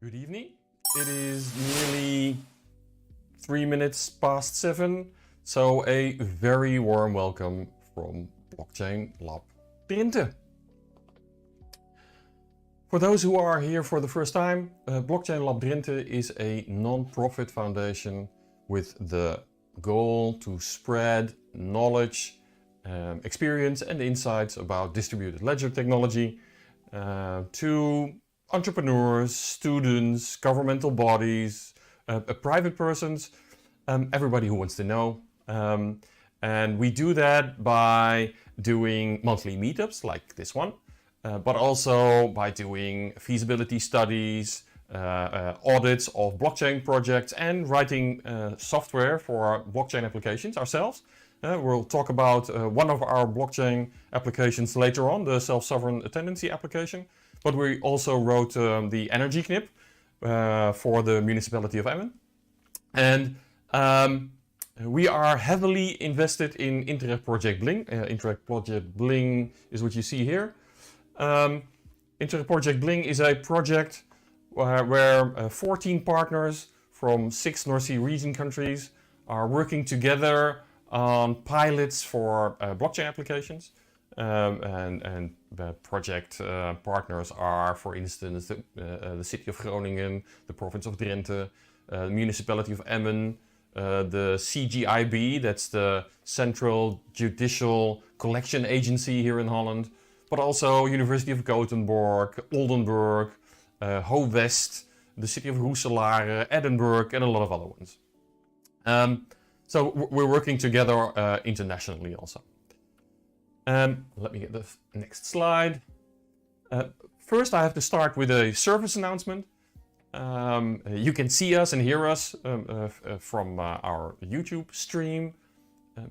Good evening. It is nearly 3 minutes past 7, so a very warm welcome from BlockchainLab Drenthe. For those who are here for the first time, BlockchainLab Drenthe is a non-profit foundation with the goal to spread knowledge, experience and insights about distributed ledger technology to entrepreneurs, students, governmental bodies, private persons, everybody who wants to know. And we do that by doing monthly meetups like this one, but also by doing feasibility studies, audits of blockchain projects and writing software for blockchain applications ourselves. We'll talk about one of our blockchain applications later on, the self-sovereign tendency application. But we also wrote the energy knip for the municipality of Emmen. And we are heavily invested in Interreg Project Bling. Interreg Project Bling is what you see here. Interreg Project Bling is a project where 14 partners from 6 North Sea region countries are working together on pilots for blockchain applications. And the project partners are, for instance, the city of Groningen, the province of Drenthe, the municipality of Emmen, the CGIB, that's the Central Judicial Collection Agency here in Holland, but also University of Gothenburg, Oldenburg, Ho West, the city of Roeselare, Edinburgh, and a lot of other ones. So we're working together internationally also. Let me get the next slide. First, I have to start with a service announcement. You can see us and hear us from our YouTube stream,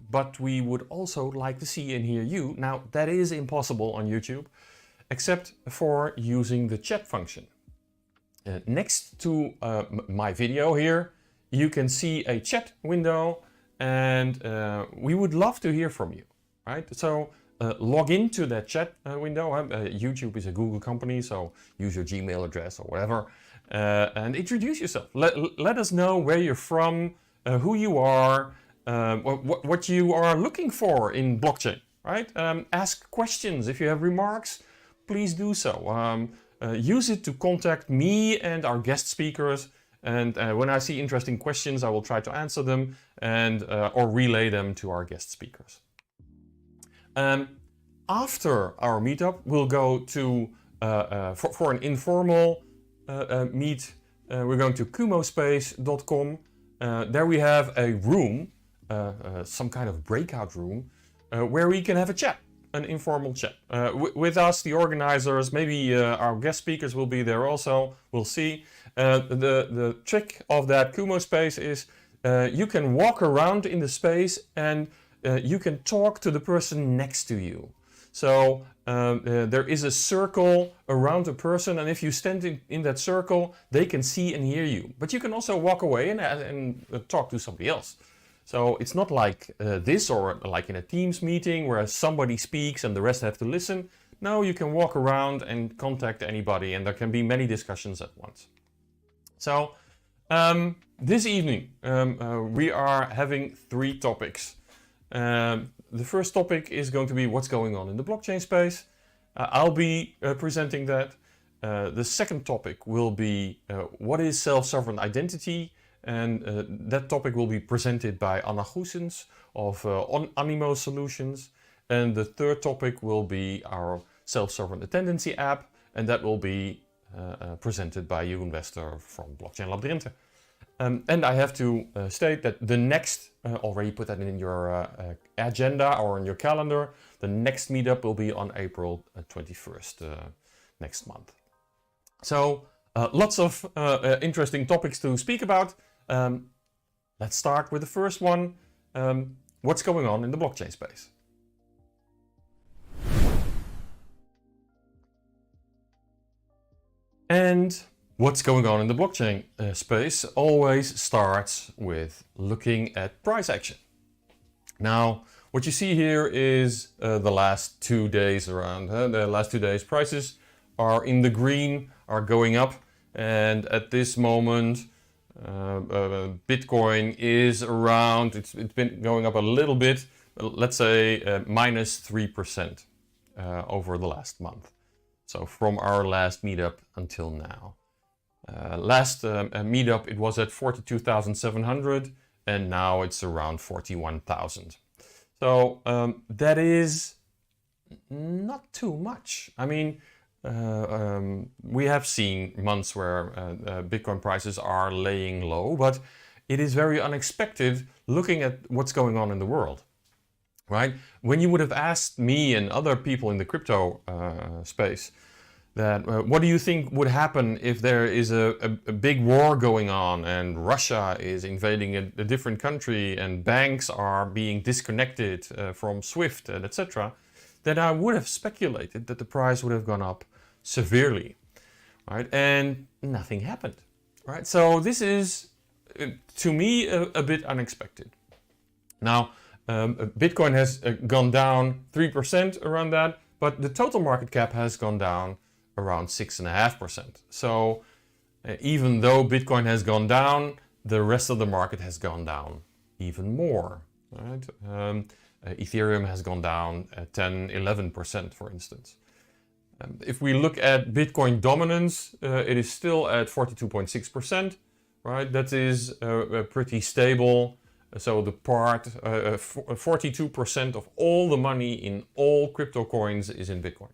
but we would also like to see and hear you. Now, that is impossible on YouTube, except for using the chat function. Next to my video here, you can see a chat window, and we would love to hear from you, right? So log into that chat window. YouTube is a Google company, so use your Gmail address or whatever, and introduce yourself. Let us know where you're from, who you are, what you are looking for in blockchain, right? Ask questions. If you have remarks, please do so. Use it to contact me and our guest speakers, and when I see interesting questions, I will try to answer them and or relay them to our guest speakers. After our meetup, we'll go to for an informal meet. We're going to kumospace.com. There we have a room, some kind of breakout room, where we can have a chat. An informal chat with us, the organizers. Maybe our guest speakers will be there also. We'll see. The trick of that Kumo space is you can walk around in the space and you can talk to the person next to you. So there is a circle around a person, and if you stand in that circle, they can see and hear you. But you can also walk away and talk to somebody else. So it's not like this, or like in a Teams meeting where somebody speaks and the rest have to listen. No, you can walk around and contact anybody, and there can be many discussions at once. So this evening we are having 3 topics. The first topic is going to be what's going on in the blockchain space. I'll be presenting that. The second topic will be what is self-sovereign identity, and that topic will be presented by Anna Goesens of Animo Solutions. And the third topic will be our self-sovereign tendency app, and that will be presented by Jeroen Wester from BlockchainLab Drenthe. And I have to state that the next, already put that in your agenda or in your calendar, the next meetup will be on April 21st next month. So lots of interesting topics to speak about. Let's start with the first one. What's going on in the blockchain space? And what's going on in the blockchain space always starts with looking at price action. Now, what you see here is the last 2 days around. The last 2 days prices are in the green, are going up. And at this moment, Bitcoin is around, it's been going up a little bit, let's say minus 3% over the last month. So from our last meetup until now. Last meetup, it was at 42,700. and now it's around 41,000. So that is not too much. I mean, we have seen months where Bitcoin prices are laying low, but it is very unexpected looking at what's going on in the world, right? When you would have asked me and other people in the crypto space that what do you think would happen if there is a big war going on and Russia is invading a different country and banks are being disconnected from SWIFT and etc., then I would have speculated that the price would have gone up severely, right? And nothing happened, right? So this is, to me, a bit unexpected. Now, Bitcoin has gone down 3% around that, but the total market cap has gone down around 6.5%. So even though Bitcoin has gone down, the rest of the market has gone down even more, right? Ethereum has gone down 10-11%, for instance. If we look at Bitcoin dominance, it is still at 42.6%, right? That is pretty stable. So the part, 42% of all the money in all crypto coins is in Bitcoin.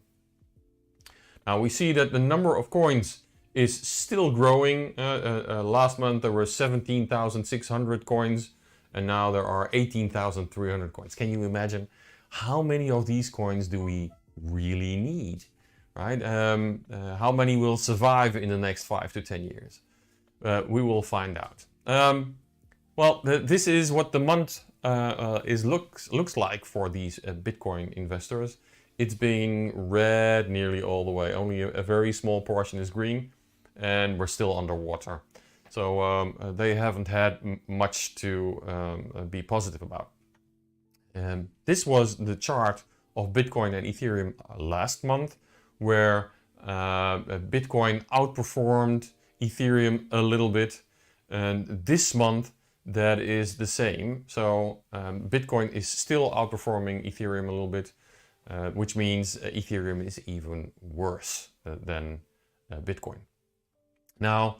Now we see that the number of coins is still growing. Last month there were 17,600 coins, and now there are 18,300 coins. Can you imagine how many of these coins do we really need, right? How many will survive in the next 5 to 10 years? We will find out. Well, this is what the month looks like for these Bitcoin investors. It's been red nearly all the way. Only a very small portion is green, and we're still underwater. So they haven't had much to be positive about. This was the chart of Bitcoin and Ethereum last month, where Bitcoin outperformed Ethereum a little bit. And this month, that is the same. So Bitcoin is still outperforming Ethereum a little bit, which means Ethereum is even worse than Bitcoin. Now,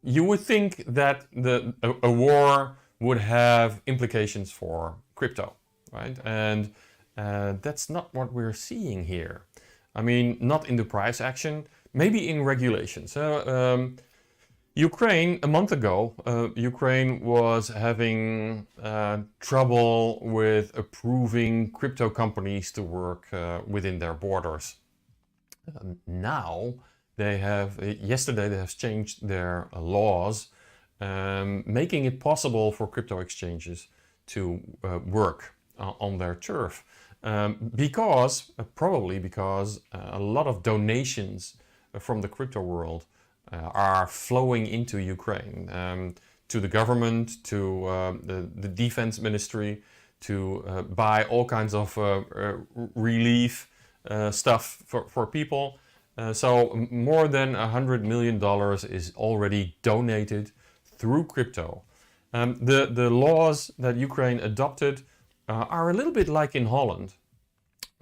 you would think that a war would have implications for crypto, right? And that's not what we're seeing here. I mean, not in the price action, maybe in regulation. So Ukraine, a month ago, Ukraine was having trouble with approving crypto companies to work within their borders. Now, yesterday they have changed their laws, making it possible for crypto exchanges to work on their turf. Probably because a lot of donations from the crypto world are flowing into Ukraine, to the government, to the defense ministry, to buy all kinds of relief stuff for people. So more than $100 million is already donated through crypto. The laws that Ukraine adopted are a little bit like in Holland.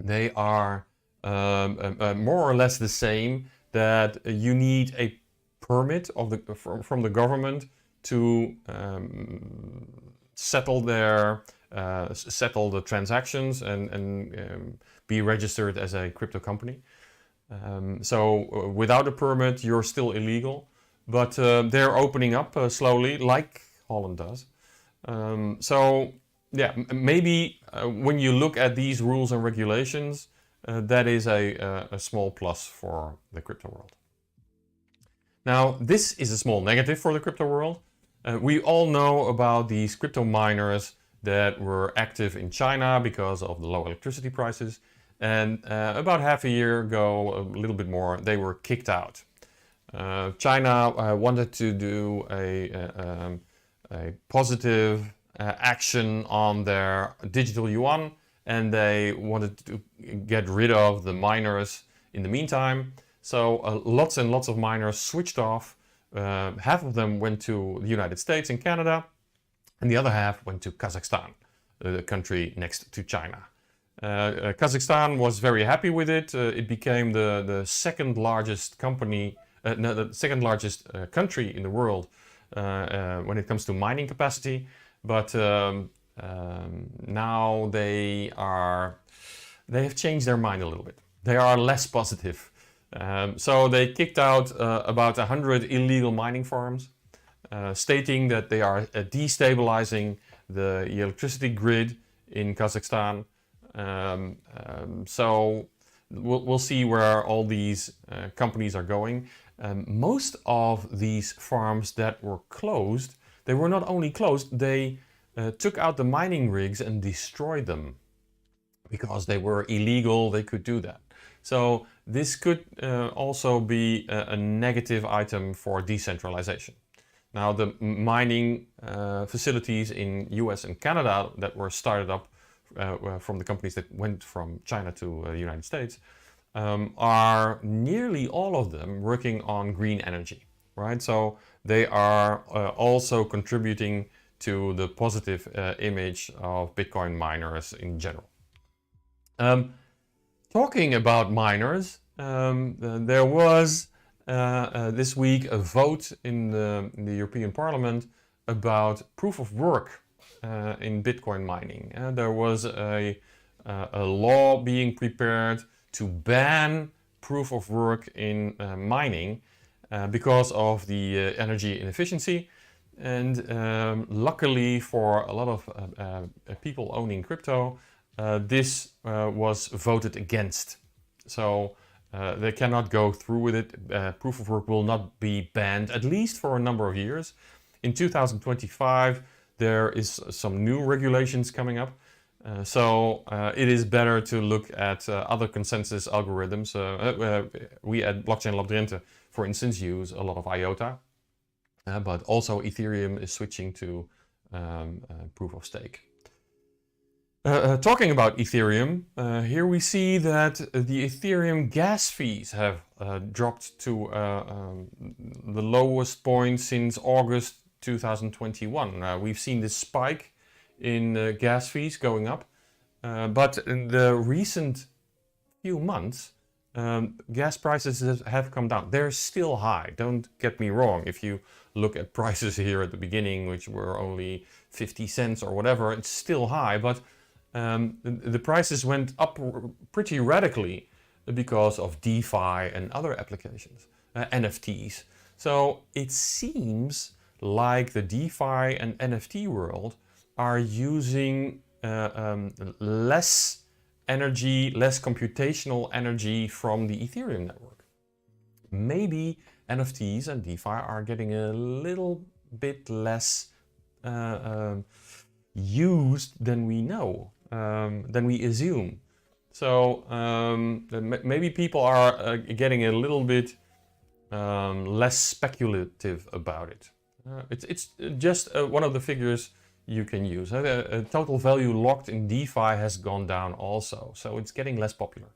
They are more or less the same, that you need a permit from the government to settle the transactions and be registered as a crypto company. So without a permit, you're still illegal, but they're opening up slowly, like Holland does. So yeah, maybe when you look at these rules and regulations, that is a small plus for the crypto world. Now, this is a small negative for the crypto world. We all know about these crypto miners that were active in China because of the low electricity prices. And about half a year ago, a little bit more, they were kicked out. China wanted to do a positive action on their digital yuan, and they wanted to get rid of the miners in the meantime. So lots and lots of miners switched off. Half of them went to the United States and Canada, and the other half went to Kazakhstan, the country next to China. Kazakhstan was very happy with it. It became the second largest country in the world when it comes to mining capacity, but now they have changed their mind a little bit. They are less positive. So they kicked out about 100 illegal mining farms, stating that they are destabilizing the electricity grid in Kazakhstan. So we'll see where all these companies are going. Most of these farms that were closed, they were not only closed, they took out the mining rigs and destroyed them because they were illegal. They could do that. So this could also be a negative item for decentralization. Now, the mining facilities in US and Canada that were started up from the companies that went from China to the United States are nearly all of them working on green energy, right? So they are also contributing to the positive image of Bitcoin miners in general. Talking about miners, there was this week a vote in the European Parliament about proof of work in Bitcoin mining. There was a law being prepared to ban proof of work in mining because of the energy inefficiency. And luckily for a lot of people owning crypto, this was voted against. So they cannot go through with it. Proof of work will not be banned, at least for a number of years. In 2025, there is some new regulations coming up. So it is better to look at other consensus algorithms. We at BlockchainLab Drenthe, for instance, use a lot of IOTA, but also Ethereum is switching to proof of stake. Talking about Ethereum, here we see that the Ethereum gas fees have dropped to the lowest point since August 2021. We've seen this spike in gas fees going up, but in the recent few months, gas prices have come down. They're still high, don't get me wrong. If you look at prices here at the beginning, which were only 50 cents or whatever, it's still high, but the prices went up pretty radically because of DeFi and other applications, NFTs. So it seems like the DeFi and NFT world are using less energy, less computational energy from the Ethereum network. Maybe NFTs and DeFi are getting a little bit less used than we know, than we assume. So maybe people are getting a little bit less speculative about it. It's just one of the figures you can use. Total value locked in DeFi has gone down also, so it's getting less popular.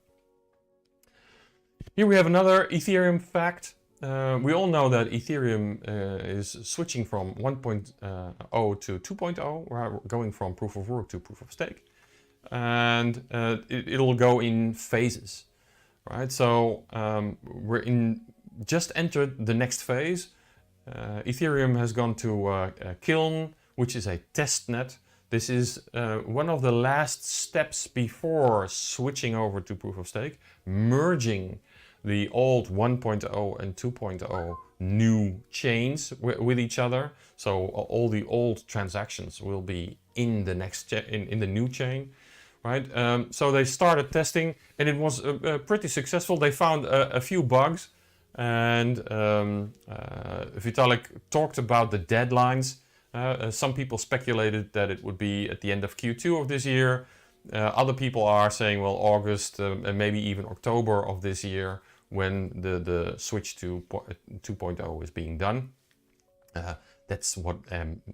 Here we have another Ethereum fact. We all know that Ethereum is switching from 1.0 to 2.0, going from proof of work to proof of stake. And it'll go in phases, right? So we're just entered the next phase. Ethereum has gone to Kiln, which is a test net. This is one of the last steps before switching over to proof of stake, merging the old 1.0 and 2.0 new chains with each other. So all the old transactions will be in the next in the new chain, right? So they started testing, and it was pretty successful. They found a few bugs, and Vitalik talked about the deadlines. Some people speculated that it would be at the end of Q2 of this year. Other people are saying, well, August and maybe even October of this year, when the switch to 2.0 is being done. That's what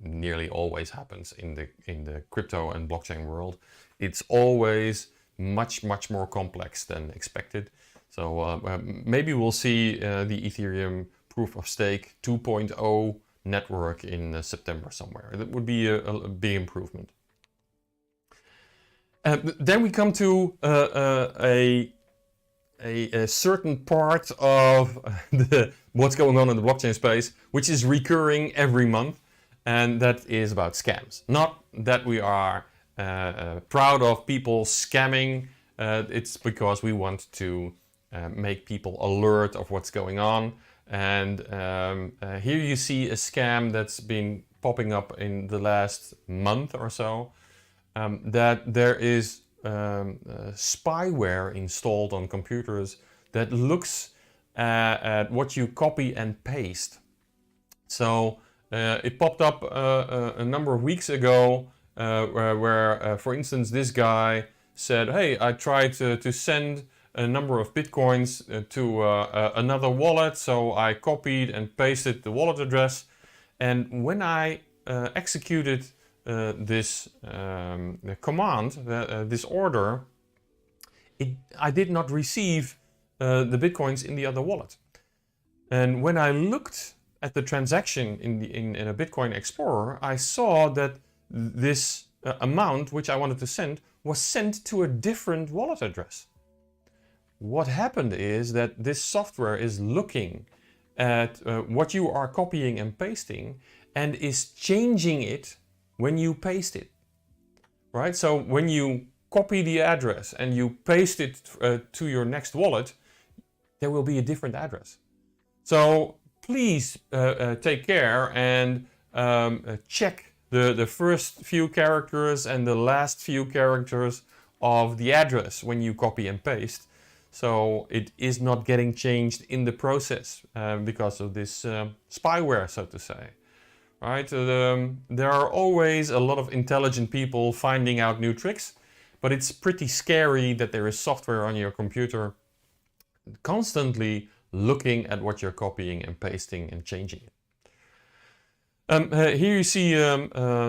nearly always happens in the crypto and blockchain world. It's always much more complex than expected. So maybe we'll see the Ethereum proof of stake 2.0 network in September somewhere. That would be a big improvement. Then we come to a certain part of what's going on in the blockchain space, which is recurring every month, and that is about scams. Not that we are proud of people scamming, it's because we want to make people alert of what's going on. And here you see a scam that's been popping up in the last month or so, that there is spyware installed on computers that looks at what you copy and paste. So it popped up a number of weeks ago where for instance, this guy said, hey, I tried to send a number of Bitcoins to another wallet, so I copied and pasted the wallet address. And when I executed this command, this order, I did not receive the Bitcoins in the other wallet. And when I looked at the transaction in a Bitcoin Explorer, I saw that this amount which I wanted to send was sent to a different wallet address. What happened is that this software is looking at what you are copying and pasting and is changing it when you paste it, right? So when you copy the address and you paste it to your next wallet, there will be a different address. So please take care and check the first few characters and the last few characters of the address when you copy and paste. So it is not getting changed in the process because of this spyware, so to say. Right? There are always a lot of intelligent people finding out new tricks, but it's pretty scary that there is software on your computer constantly looking at what you're copying and pasting and changing it. Here you see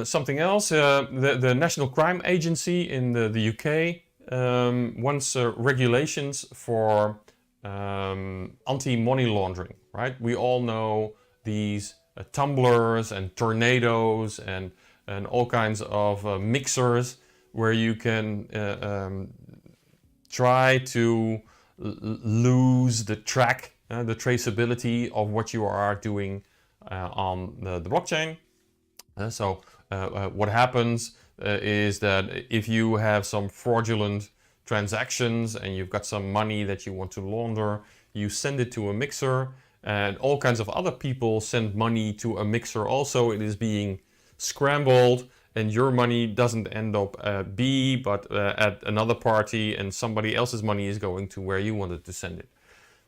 something else. The National Crime Agency in the UK wants regulations for anti-money laundering, right? We all know these tumblers and tornadoes and all kinds of mixers where you can try to lose the track, the traceability of what you are doing on the blockchain. So what happens is that if you have some fraudulent transactions and you've got some money that you want to launder, you send it to a mixer, and all kinds of other people send money to a mixer also. It is being scrambled and your money doesn't end up at B but at another party, and somebody else's money is going to where you wanted to send it,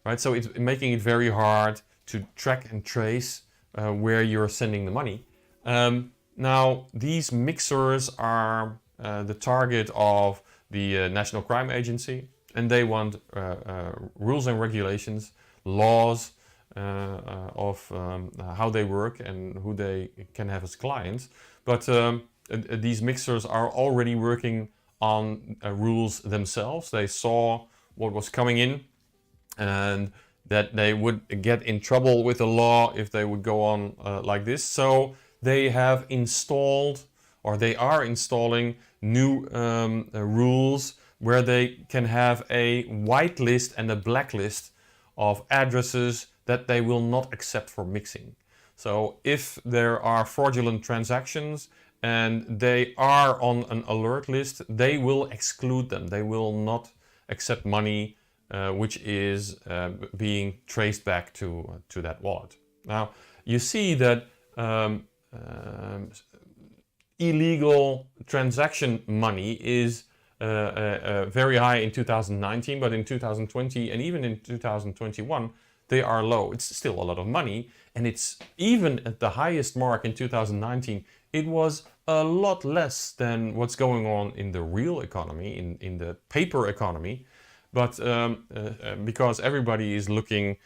right? So it's making it very hard to track and trace where you're sending the money. Now, these mixers are the target of the National Crime Agency, and they want rules and regulations, laws of how they work and who they can have as clients. But these mixers are already working on rules themselves. They saw what was coming in and that they would get in trouble with the law if they would go on like this. So they have installed, or they are installing, new rules where they can have a whitelist and a blacklist of addresses that they will not accept for mixing. So if there are fraudulent transactions and they are on an alert list, they will exclude them. They will not accept money which is being traced back to that wallet. Now, you see that illegal transaction money is very high in 2019, but in 2020 and even in 2021, they are low. It's still a lot of money, and it's even at the highest mark in 2019, it was a lot less than what's going on in the real economy, in the paper economy. But because everybody is looking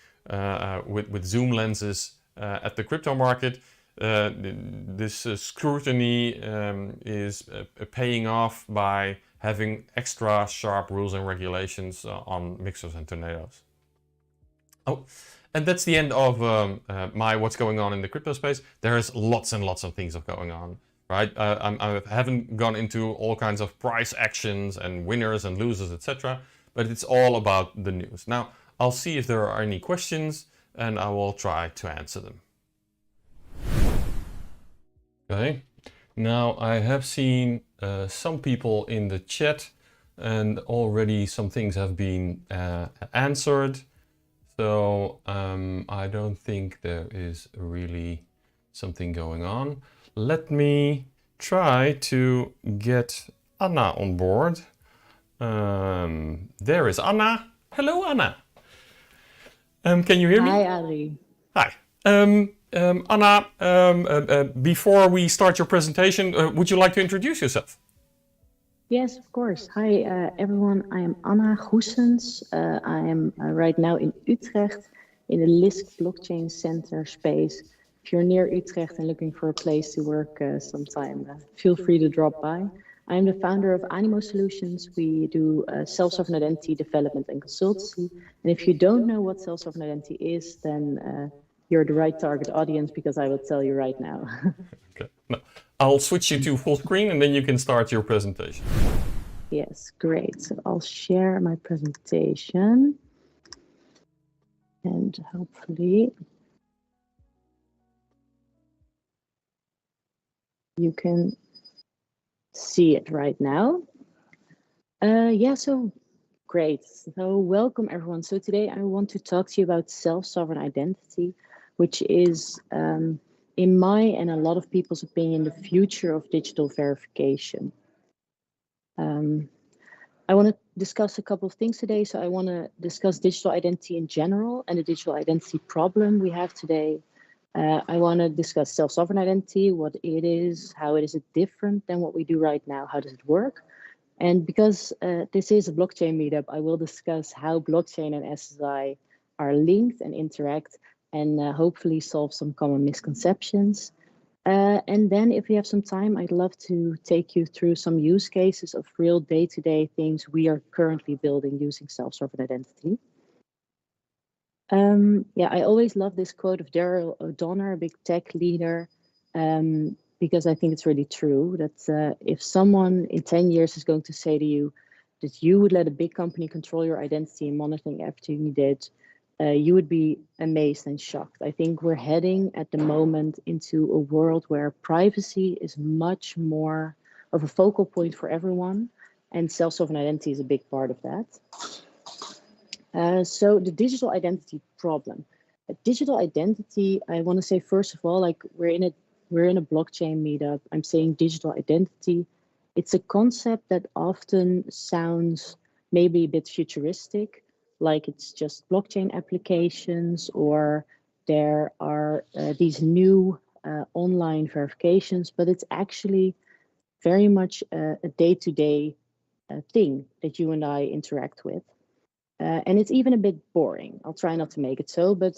with zoom lenses at the crypto market, this scrutiny is paying off by having extra sharp rules and regulations on mixers and tornadoes. Oh, and that's the end of my what's going on in the crypto space. There's lots and lots of things going on, right? I haven't gone into all kinds of price actions and winners and losers, etc. but it's all about the news. Now, I'll see if there are any questions and I will try to answer them. Okay, now I have seen some people in the chat and already some things have been answered. So I don't think there is really something going on. Let me try to get Anna on board. There is Anna. Hello, Anna. Can you hear me? Hi, Ali. Hi. Anna, before we start your presentation, would you like to introduce yourself? Yes, of course. Hi, everyone. I am Anna Goesens. I am right now in Utrecht in the LISC Blockchain Center space. If you're near Utrecht and looking for a place to work sometime, feel free to drop by. I'm the founder of Animo Solutions. We do self-sovereign identity development and consultancy. And if you don't know what self-sovereign identity is, then you're the right target audience because I will tell you right now. Okay. No, I'll switch you to full screen and then you can start your presentation. Yes, great. So I'll share my presentation and hopefully you can see it right now. Yeah, so great. So welcome everyone. So today I want to talk to you about self-sovereign identity, which is, in my and a lot of people's opinion, the future of digital verification. I want to discuss a couple of things today. So I want to discuss digital identity in general and the digital identity problem we have today. I want to discuss self-sovereign identity, what it is, how it is different than what we do right now, how does it work? And because this is a blockchain meetup, I will discuss how blockchain and SSI are linked and interact and hopefully solve some common misconceptions. And then if we have some time, I'd love to take you through some use cases of real day-to-day things we are currently building using self-sovereign identity. Yeah, I always love this quote of Daryl O'Donnell, a big tech leader, because I think it's really true that if someone in 10 years is going to say to you that you would let a big company control your identity and monitoring everything you did, you would be amazed and shocked. I think we're heading at the moment into a world where privacy is much more of a focal point for everyone, and self-sovereign identity is a big part of that. So the digital identity problem. Digital identity, I want to say first of all, like we're in a blockchain meetup. I'm saying digital identity. It's a concept that often sounds maybe a bit futuristic, like it's just blockchain applications, or there are these new online verifications, but it's actually very much a day-to-day thing that you and I interact with. And it's even a bit boring. I'll try not to make it so, but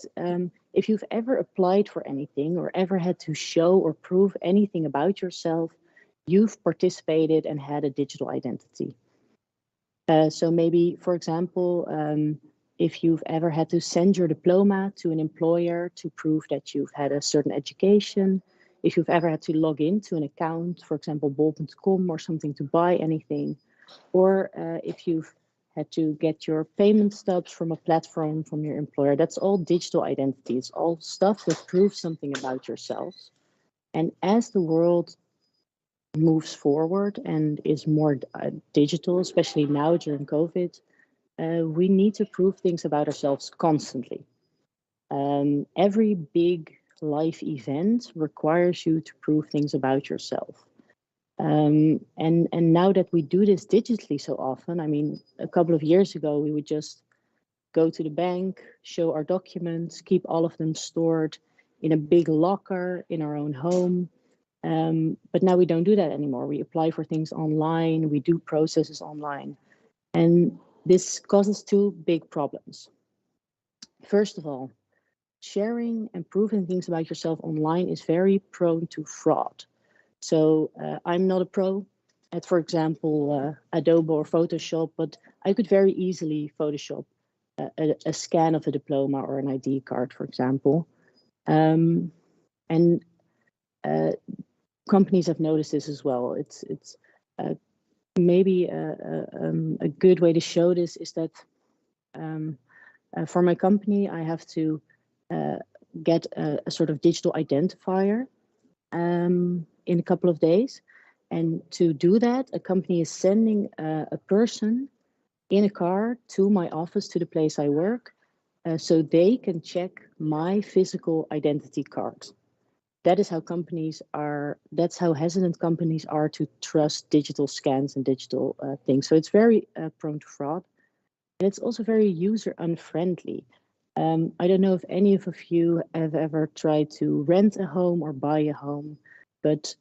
if you've ever applied for anything or ever had to show or prove anything about yourself, you've participated and had a digital identity. So maybe, for example, if you've ever had to send your diploma to an employer to prove that you've had a certain education, if you've ever had to log into an account, for example, bol.com or something to buy anything, or if you've had to get your payment stubs from a platform from your employer, that's all digital identity. It's all stuff that proves something about yourselves. And as the world moves forward and is more digital, especially now during COVID, we need to prove things about ourselves constantly. Every big life event requires you to prove things about yourself. And now that we do this digitally so often, I mean, a couple of years ago, we would just go to the bank, show our documents, keep all of them stored in a big locker in our own home. But now we don't do that anymore. We apply for things online, we do processes online. And this causes two big problems. First of all, sharing and proving things about yourself online is very prone to fraud. So I'm not a pro at, for example, Adobe or Photoshop, but I could very easily Photoshop a scan of a diploma or an ID card, for example. And companies have noticed this as well. maybe a good way to show this is that for my company, I have to get a sort of digital identifier in a couple of days. And to do that, a company is sending a person in a car to my office, to the place I work, so they can check my physical identity card. That is how companies are, that's how hesitant companies are to trust digital scans and digital things. So it's very prone to fraud. And it's also very user unfriendly. I don't know if any of you have ever tried to rent a home or buy a home, but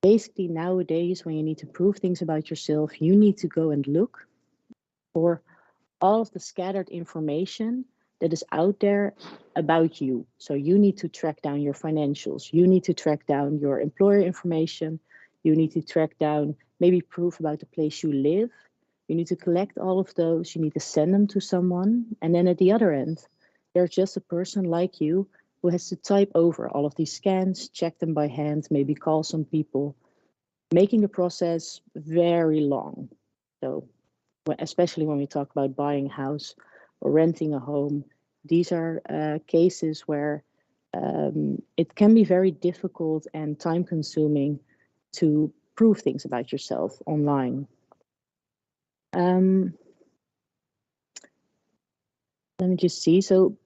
basically nowadays when you need to prove things about yourself, you need to go and look for all of the scattered information that is out there about you. So you need to track down your financials. You need to track down your employer information. You need to track down maybe proof about the place you live. You need to collect all of those. You need to send them to someone. And then at the other end, there's just a person like you who has to type over all of these scans, check them by hand, maybe call some people, making the process very long. So especially when we talk about buying a house or renting a home, these are cases where it can be very difficult and time consuming to prove things about yourself online. Let me just see. So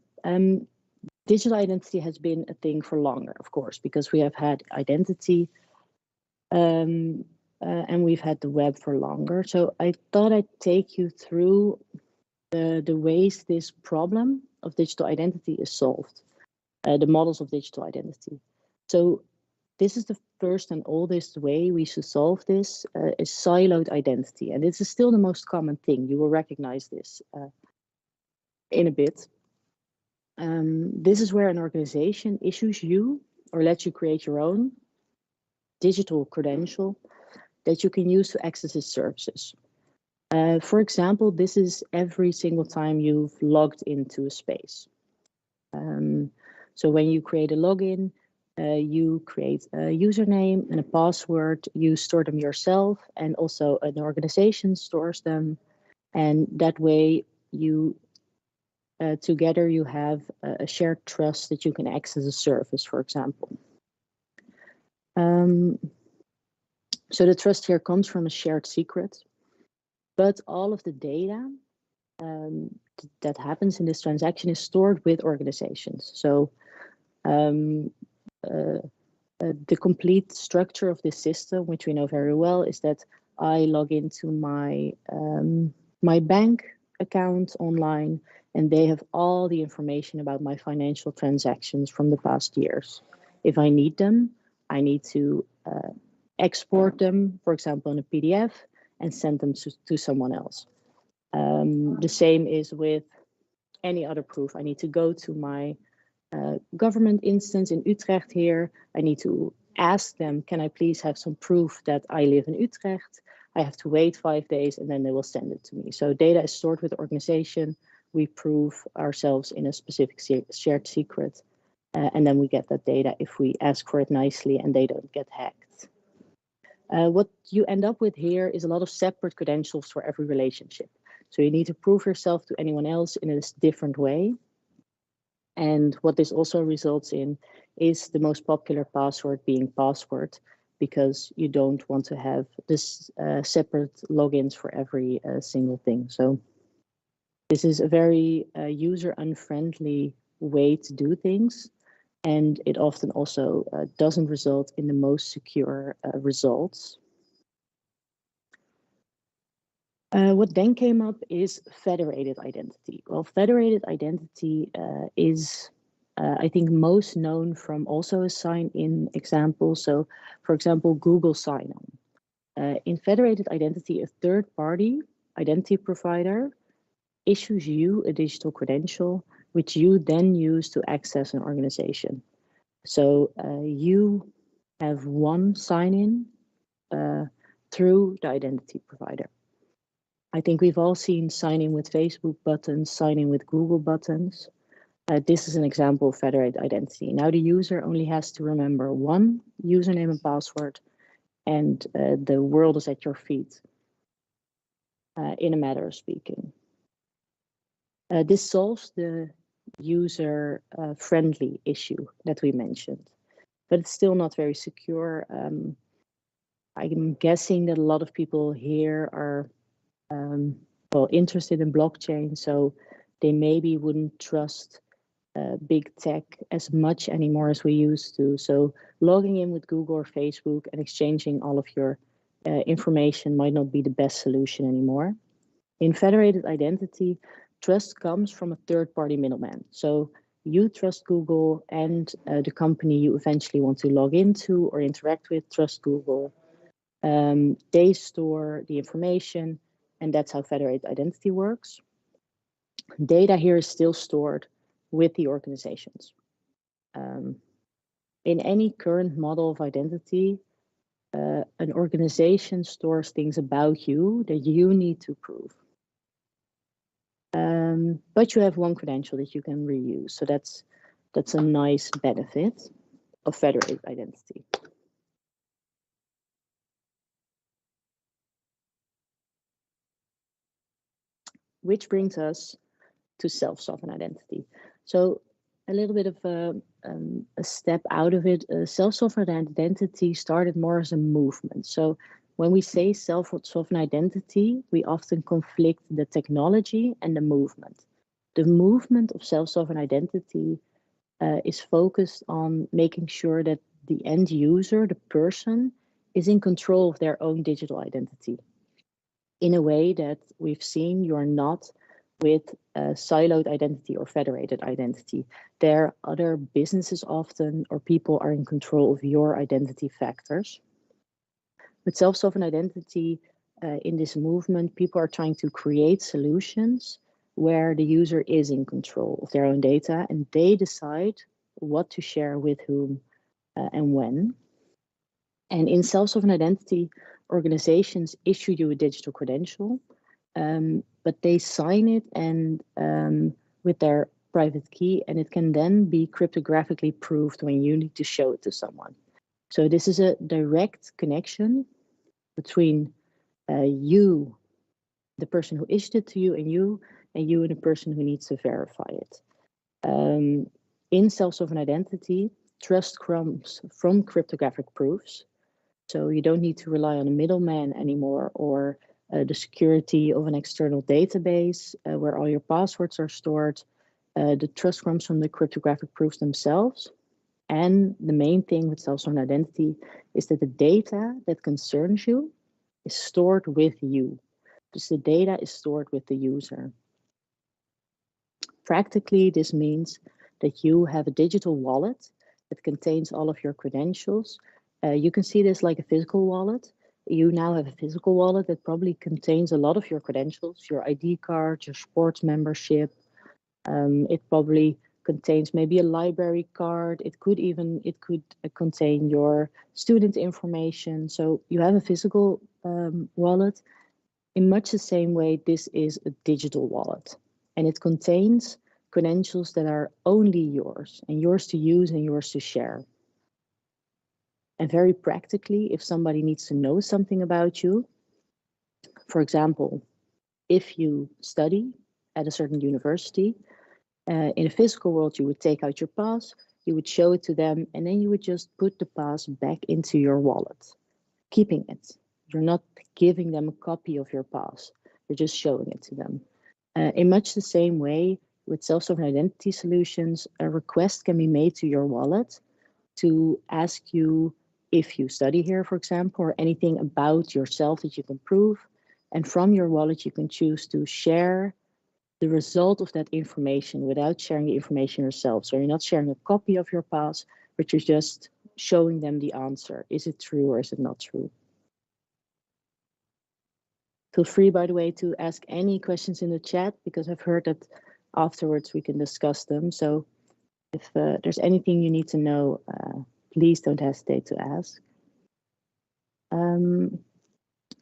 digital identity has been a thing for longer, of course, because we have had identity and we've had the web for longer. So I thought I'd take you through the ways this problem of digital identity is solved, the models of digital identity. So this is the first and oldest way we should solve this, is siloed identity. And this is still the most common thing. You will recognize this in a bit. This is where an organization issues you or lets you create your own digital credential that you can use to access its services. For example, this is every single time you've logged into a space. So when you create a login, you create a username and a password, you store them yourself, and also an organization stores them. And that way you together you have a shared trust that you can access a service, for example. So the trust here comes from a shared secret, but all of the data that happens in this transaction is stored with organizations. So the complete structure of this system, which we know very well, is that I log into my my bank account online, and they have all the information about my financial transactions from the past years. If I need them, I need to export them, for example, in a PDF, and send them to someone else. The same is with any other proof. I need to go to my government instance in Utrecht here. I need to ask them, can I please have some proof that I live in Utrecht? I have to wait 5 days and then they will send it to me. So data is stored with the organization. We prove ourselves in a specific shared secret. And then we get that data if we ask for it nicely and they don't get hacked. What you end up with here is a lot of separate credentials for every relationship. So you need to prove yourself to anyone else in a different way. And what this also results in is the most popular password being password, because you don't want to have this separate logins for every single thing. So this is a very user unfriendly way to do things. And it often also doesn't result in the most secure results. What then came up is federated identity. Well, federated identity is, I think, most known from also a sign-in example. So, for example, Google sign-on. In federated identity, a third-party identity provider issues you a digital credential, which you then use to access an organization. So you have one sign-in through the identity provider. I think we've all seen sign in with Facebook buttons, sign in with Google buttons. This is an example of federated identity. Now the user only has to remember one username and password, and the world is at your feet. in a matter of speaking. This solves the user-friendly issue that we mentioned, but it's still not very secure. I'm guessing that a lot of people here are well, interested in blockchain, so they maybe wouldn't trust big tech as much anymore as we used to. So logging in with Google or Facebook and exchanging all of your information might not be the best solution anymore. In federated identity, trust comes from a third-party middleman. So you trust Google, and the company you eventually want to log into or interact with trust Google. They store the information, and that's how federated identity works. Data here is still stored with the organizations. In any current model of identity, an organization stores things about you that you need to prove. But you have one credential that you can reuse. So that's a nice benefit of federated identity. Which brings us to self-sovereign identity. So a little bit of a step out of it. Self-sovereign identity started more as a movement. So when we say self-sovereign identity, we often conflict the technology and the movement. The movement of self-sovereign identity is focused on making sure that the end user, the person, is in control of their own digital identity in a way that we've seen you're not with siloed identity or federated identity. There are other businesses often, or people are in control of your identity factors. With self-sovereign identity, in this movement, people are trying to create solutions where the user is in control of their own data and they decide what to share with whom and when. And in self-sovereign identity, organizations issue you a digital credential, but they sign it and with their private key, and it can then be cryptographically proved when you need to show it to someone. So this is a direct connection between you, the person who issued it to you, and the person who needs to verify it. In self-sovereign identity, trust comes from cryptographic proofs. So you don't need to rely on a middleman anymore, or the security of an external database where all your passwords are stored. The trust comes from the cryptographic proofs themselves. And the main thing with self-sovereign identity is that the data that concerns you is stored with you. Dus the data is stored with the user. Practically, this means that you have a digital wallet that contains all of your credentials. You can see this like a physical wallet. You now have a physical wallet that probably contains a lot of your credentials, your ID card, your sports membership. It probably contains maybe a library card. It could contain your student information. So you have a physical wallet. In much the same way, this is a digital wallet, and it contains credentials that are only yours and yours to use and yours to share. And very practically, if somebody needs to know something about you, for example, if you study at a certain university, in a physical world, you would take out your pass, you would show it to them, and then you would just put the pass back into your wallet, keeping it. You're not giving them a copy of your pass, you're just showing it to them. In much the same way, with self-sovereign identity solutions, a request can be made to your wallet to ask you if you study here, for example, or anything about yourself that you can prove. And from your wallet, you can choose to share the result of that information without sharing the information yourself. So you're not sharing a copy of your pass, but you're just showing them the answer. Is it true or is it not true? Feel free, by the way, to ask any questions in the chat, because I've heard that afterwards we can discuss them. So if there's anything you need to know, please don't hesitate to ask.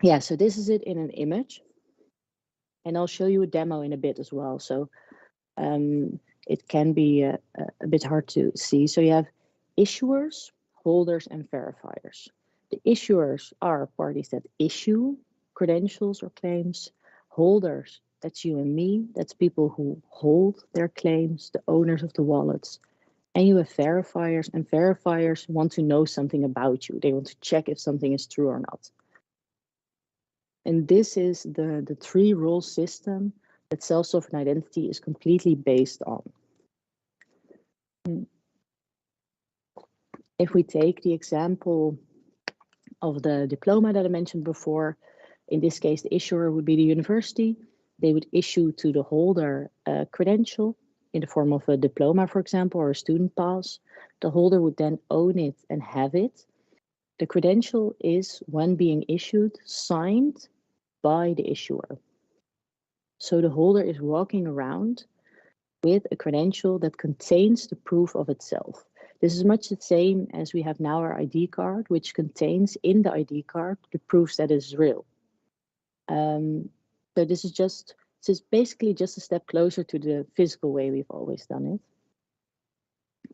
Yeah, so this is it in an image. And I'll show you a demo in a bit as well. So it can be a bit hard to see. So you have issuers, holders, and verifiers. The issuers are parties that issue credentials or claims. Holders, that's you and me. That's people who hold their claims, the owners of the wallets. And you have verifiers, and verifiers want to know something about you. They want to check if something is true or not. And this is the three-role system that self-sovereign identity is completely based on. If we take the example of the diploma that I mentioned before, in this case, the issuer would be the university. They would issue to the holder a credential in the form of a diploma, for example, or a student pass. The holder would then own it and have it. The credential is, when being issued, signed by the issuer. So the holder is walking around with a credential that contains the proof of itself. This is much the same as we have now our ID card, which contains in the ID card the proofs that is real. So this is basically just a step closer to the physical way we've always done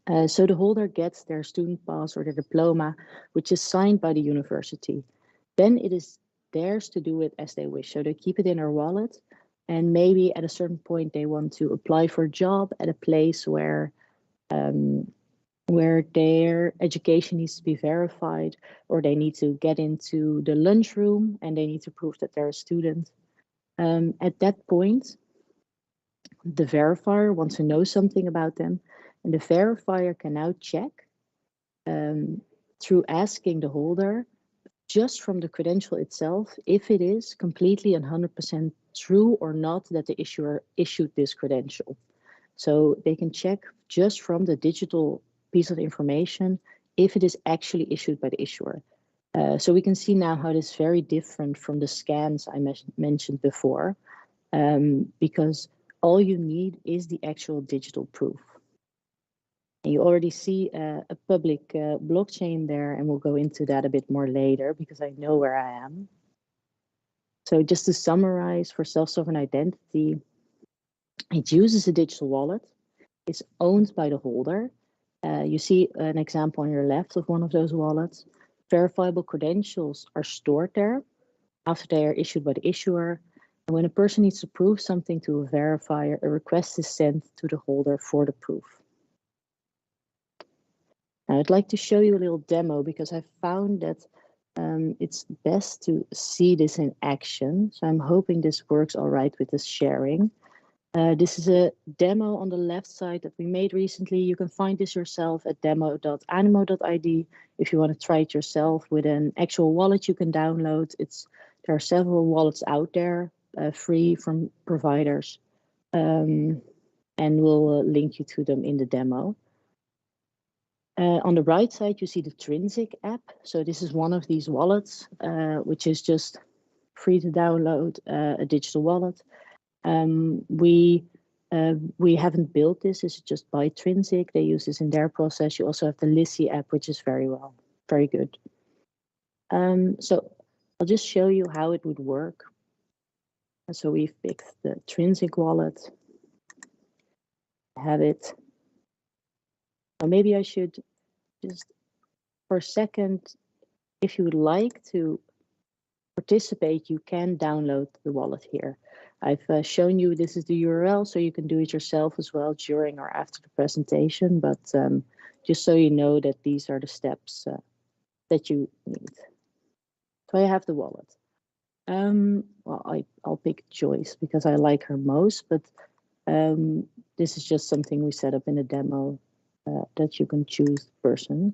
it. So the holder gets their student pass or their diploma, which is signed by the university. Then it is theirs to do it as they wish. So they keep it in their wallet, and maybe at a certain point they want to apply for a job at a place where their education needs to be verified, or they need to get into the lunchroom and they need to prove that they're a student. At that point, the verifier wants to know something about them, and the verifier can now check through asking the holder, just from the credential itself, if it is completely 100% true or not that the issuer issued this credential. So they can check just from the digital piece of information if it is actually issued by the issuer. So we can see now how this is very different from the scans I mentioned before, because all you need is the actual digital proof. And you already see a public blockchain there, and we'll go into that a bit more later because I know where I am. So just to summarize, for self-sovereign identity, it uses a digital wallet. It's owned by the holder. You see an example on your left of one of those wallets. Verifiable credentials are stored there after they are issued by the issuer. And when a person needs to prove something to a verifier, a request is sent to the holder for the proof. Now, I'd like to show you a little demo because I found that it's best to see this in action. So I'm hoping this works all right with the sharing. This is a demo on the left side that we made recently. You can find this yourself at demo.animo.id if you want to try it yourself with an actual wallet you can download. There are several wallets out there, free from providers, and we'll link you to them in the demo. On the right side, you see the Trinsic app. So this is one of these wallets, which is just free to download, a digital wallet. We haven't built this. This is just by Trinsic. They use this in their process. You also have the Lissy app, which is very good. So I'll just show you how it would work. So we've picked the Trinsic wallet. Have it. Or maybe I should just for a second, if you would like to participate, you can download the wallet here. I've shown you this is the URL, so you can do it yourself as well during or after the presentation, but just so you know that these are the steps that you need. So I have the wallet. Well, I'll pick Joyce because I like her most, but this is just something we set up in a demo that you can choose the person.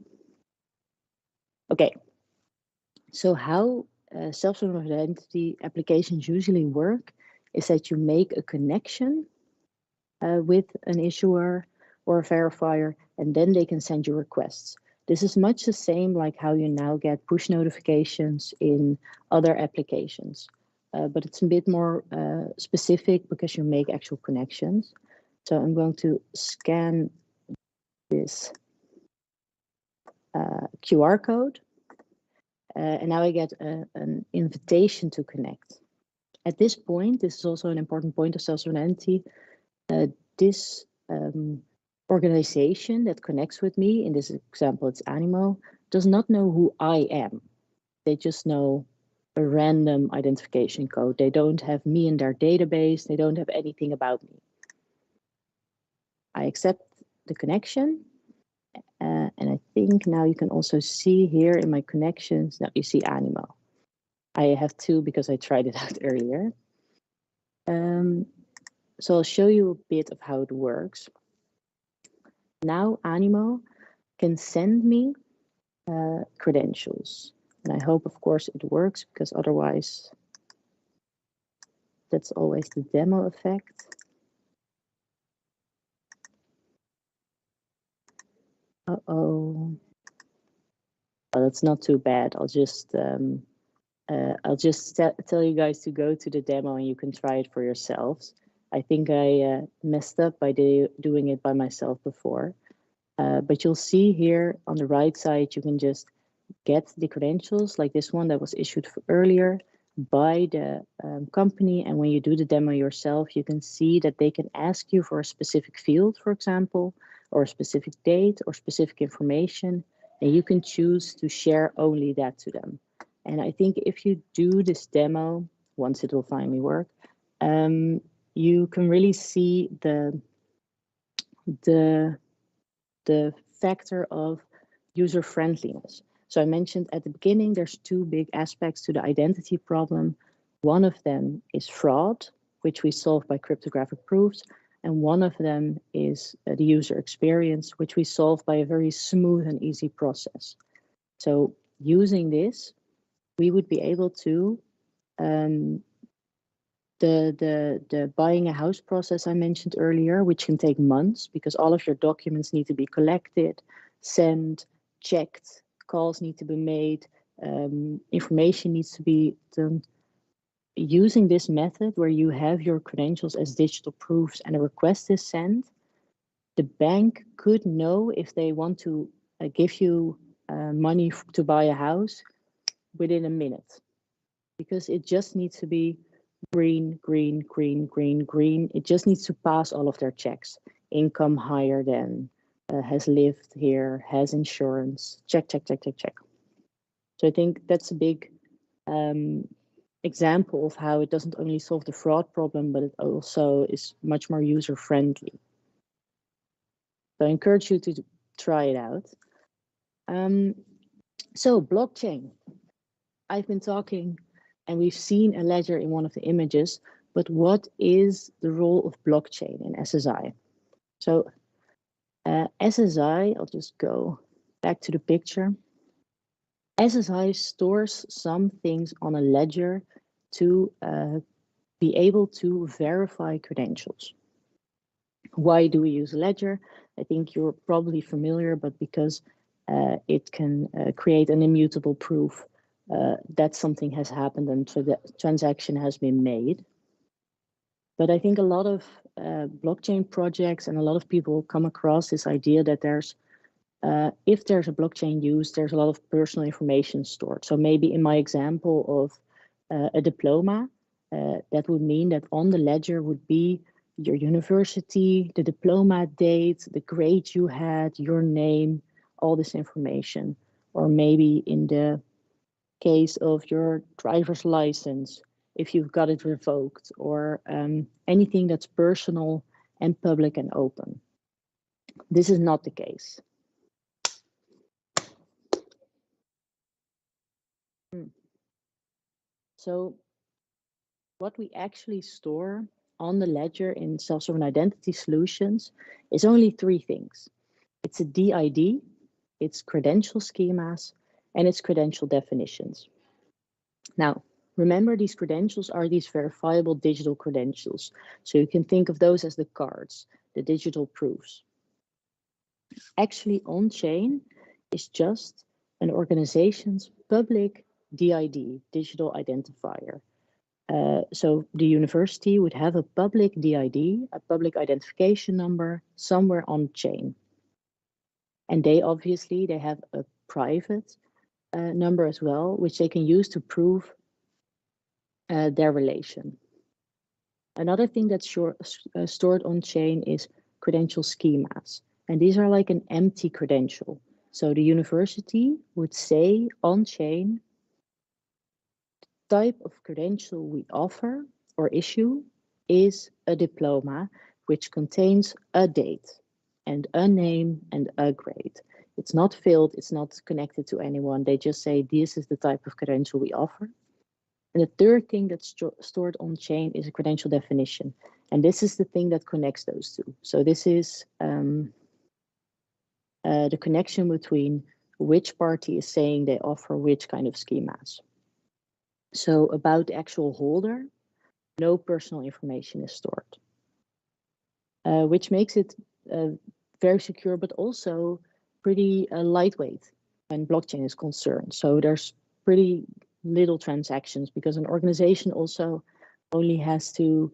Okay, so how self-sovereign identity applications usually work is that you make a connection with an issuer or a verifier, and then they can send you requests. This is much the same like how you now get push notifications in other applications, but it's a bit more specific because you make actual connections. So I'm going to scan this QR code, and now I get an invitation to connect. At this point, this is also an important point of self-sovereign identity. This organization that connects with me, in this example, it's Animo, does not know who I am. They just know a random identification code. They don't have me in their database. They don't have anything about me. I accept the connection. And I think now you can also see here in my connections, now you see Animo. I have two because I tried it out earlier. So I'll show you a bit of how it works. Now Animo can send me credentials. And I hope, of course, it works, because otherwise that's always the demo effect. Uh-oh. Oh, that's not too bad. I'll just tell you guys to go to the demo and you can try it for yourselves. I think I messed up by doing it by myself before. But you'll see here on the right side, you can just get the credentials like this one that was issued earlier by the company. And when you do the demo yourself, you can see that they can ask you for a specific field, for example, or a specific date or specific information. And you can choose to share only that to them. And I think if you do this demo, once it will finally work, you can really see the factor of user friendliness. So I mentioned at the beginning, there's two big aspects to the identity problem. One of them is fraud, which we solve by cryptographic proofs. And one of them is the user experience, which we solve by a very smooth and easy process. So using this, we would be able to, the buying a house process I mentioned earlier, which can take months because all of your documents need to be collected, sent, checked, calls need to be made, information needs to be done. Using this method where you have your credentials as digital proofs and a request is sent, the bank could know if they want to give you money to buy a house within a minute, because it just needs to be green, green, green, green, green. It just needs to pass all of their checks. Income higher than, has lived here, has insurance, check, check, check, check, check. So I think that's a big example of how it doesn't only solve the fraud problem, but it also is much more user friendly. So I encourage you to try it out. So blockchain. I've been talking and we've seen a ledger in one of the images, but what is the role of blockchain in SSI? So SSI, I'll just go back to the picture. SSI stores some things on a ledger to be able to verify credentials. Why do we use a ledger? I think you're probably familiar, but because it can create an immutable proof that something has happened and so the transaction has been made. But I think a lot of blockchain projects and a lot of people come across this idea that there's, if there's a blockchain used, there's a lot of personal information stored. So maybe in my example of a diploma, that would mean that on the ledger would be your university, the diploma date, the grade you had, your name, all this information. Or maybe in the case of your driver's license, if you've got it revoked, or anything that's personal and public and open. This is not the case. So what we actually store on the ledger in self-sovereign identity solutions is only three things. It's a DID, it's credential schemas, and it's credential definitions. Now, remember, these credentials are these verifiable digital credentials. So you can think of those as the cards, the digital proofs. Actually, on-chain is just an organization's public DID, digital identifier. So the university would have a public DID, a public identification number, somewhere on chain. And they have a private number as well, which they can use to prove their relation. Another thing that's stored on chain is credential schemas. And these are like an empty credential. So the university would say on chain, type of credential we offer or issue is a diploma, which contains a date and a name and a grade. It's not filled, it's not connected to anyone. They just say this is the type of credential we offer. And the third thing that's stored on chain is a credential definition. And this is the thing that connects those two. So this is the connection between which party is saying they offer which kind of schemas. So about the actual holder, no personal information is stored, which makes it very secure, but also pretty lightweight when blockchain is concerned. So there's pretty little transactions because an organization also only has to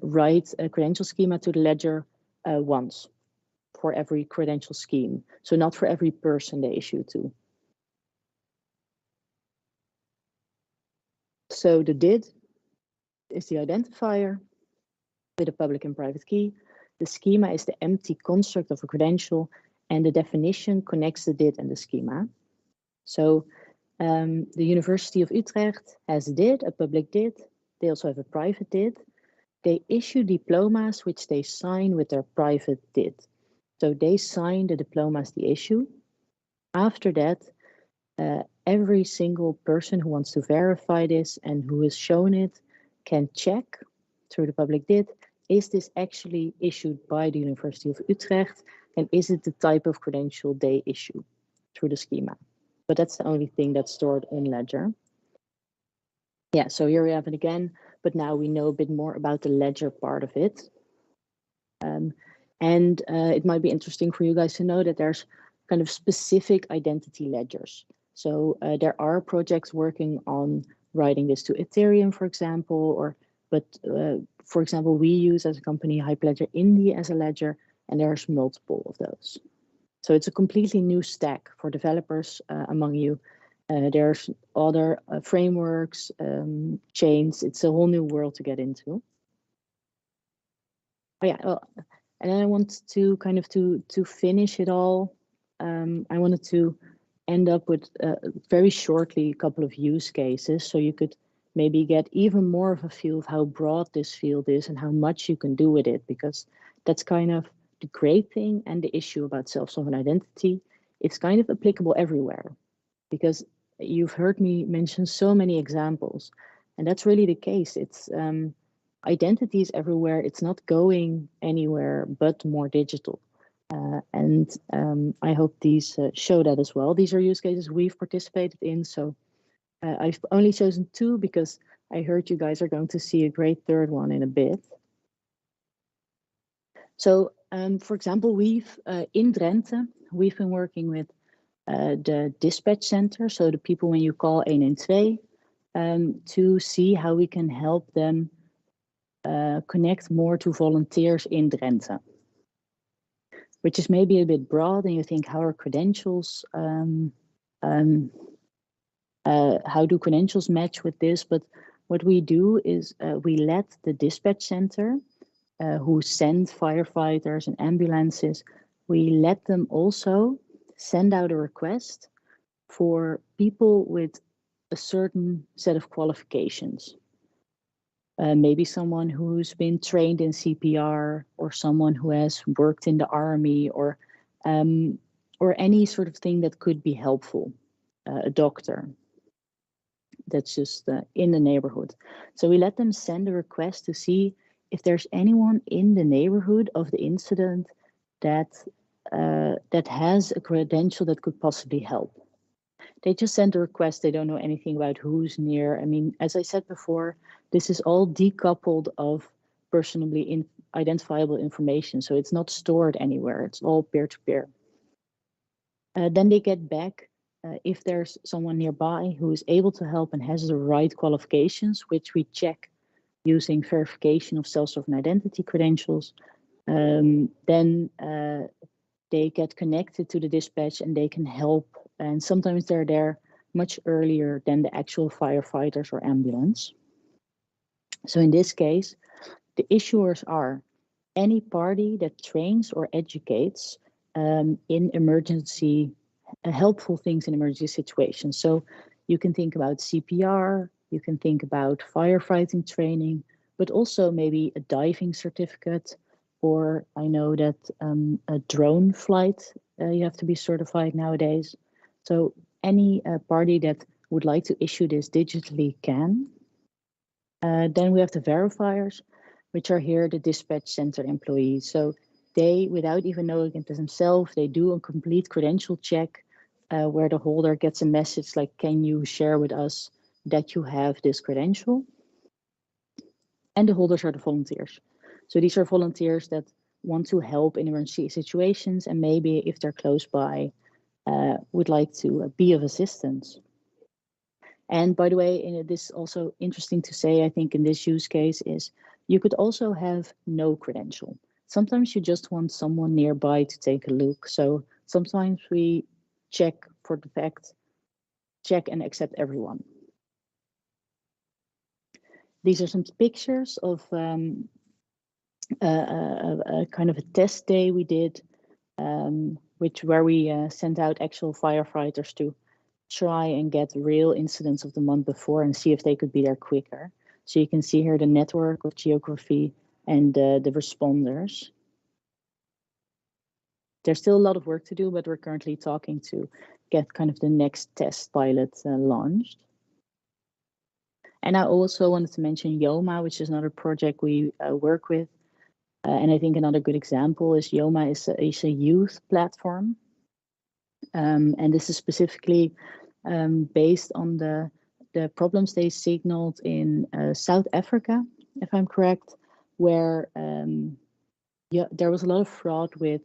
write a credential schema to the ledger once for every credential scheme. So not for every person they issue to. So the DID is the identifier with a public and private key. The schema is the empty construct of a credential, and the definition connects the DID and the schema. So the University of Utrecht has a DID, a public DID. They also have a private DID. They issue diplomas which they sign with their private DID. So they sign the diplomas they issue. After that, every single person who wants to verify this and who has shown it can check through the public DID, is this actually issued by the University of Utrecht, and is it the type of credential they issue through the schema? But that's the only thing that's stored in Ledger. Yeah, so here we have it again, but now we know a bit more about the Ledger part of it. And it might be interesting for you guys to know that there's kind of specific identity ledgers. So there are projects working on writing this to Ethereum, for example, but for example, we use as a company Hyperledger Indy as a ledger, and there's multiple of those. So it's a completely new stack for developers among you. There's other frameworks, chains. It's a whole new world to get into. Oh yeah, well, and then I want to kind of to finish it all. I wanted to end up with very shortly a couple of use cases, so you could maybe get even more of a feel of how broad this field is and how much you can do with it, because that's kind of the great thing and the issue about self-sovereign identity. It's kind of applicable everywhere, because you've heard me mention so many examples, and that's really the case. It's identities everywhere. It's not going anywhere but more digital. And I hope these show that as well. These are use cases we've participated in. So I've only chosen two because I heard you guys are going to see a great third one in a bit. So for example, we've in Drenthe, we've been working with the dispatch center. So the people when you call 112 to see how we can help them connect more to volunteers in Drenthe, which is maybe a bit broad, and you think, how are credentials, how do credentials match with this? But what we do is we let the dispatch center, who send firefighters and ambulances, we let them also send out a request for people with a certain set of qualifications. Maybe someone who's been trained in CPR, or someone who has worked in the army, or any sort of thing that could be helpful, a doctor that's just in the neighborhood. So we let them send a request to see if there's anyone in the neighborhood of the incident that has a credential that could possibly help. They just send a request. They don't know anything about who's near. I mean, as I said before, this is all decoupled of personally identifiable information. So it's not stored anywhere. It's all peer-to-peer. Then they get back if there's someone nearby who is able to help and has the right qualifications, which we check using verification of self-sovereign identity credentials. Then they get connected to the dispatch and they can help. And sometimes they're there much earlier than the actual firefighters or ambulance. So in this case, the issuers are any party that trains or educates in emergency, helpful things in emergency situations. So you can think about CPR, You can think about firefighting training, but also maybe a diving certificate, or I know that a drone flight, you have to be certified nowadays. So any party that would like to issue this digitally can. Then we have the verifiers, which are here the dispatch center employees. So they, without even knowing it themselves, they do a complete credential check where the holder gets a message like, can you share with us that you have this credential? And the holders are the volunteers. So these are volunteers that want to help in emergency situations, and maybe if they're close by, would like to be of assistance. And by the way, this is also interesting to say, I think in this use case is you could also have no credential. Sometimes you just want someone nearby to take a look. So sometimes we check for the fact, check and accept everyone. These are some pictures of a kind of a test day we did, where we sent out actual firefighters to try and get real incidents of the month before and see if they could be there quicker. So you can see here the network of geography and the responders. There's still a lot of work to do, but we're currently talking to get kind of the next test pilot launched. And I also wanted to mention YOMA, which is another project we work with. And I think another good example is YOMA is a youth platform. And this is specifically based on the problems they signaled in South Africa, if I'm correct, where there was a lot of fraud with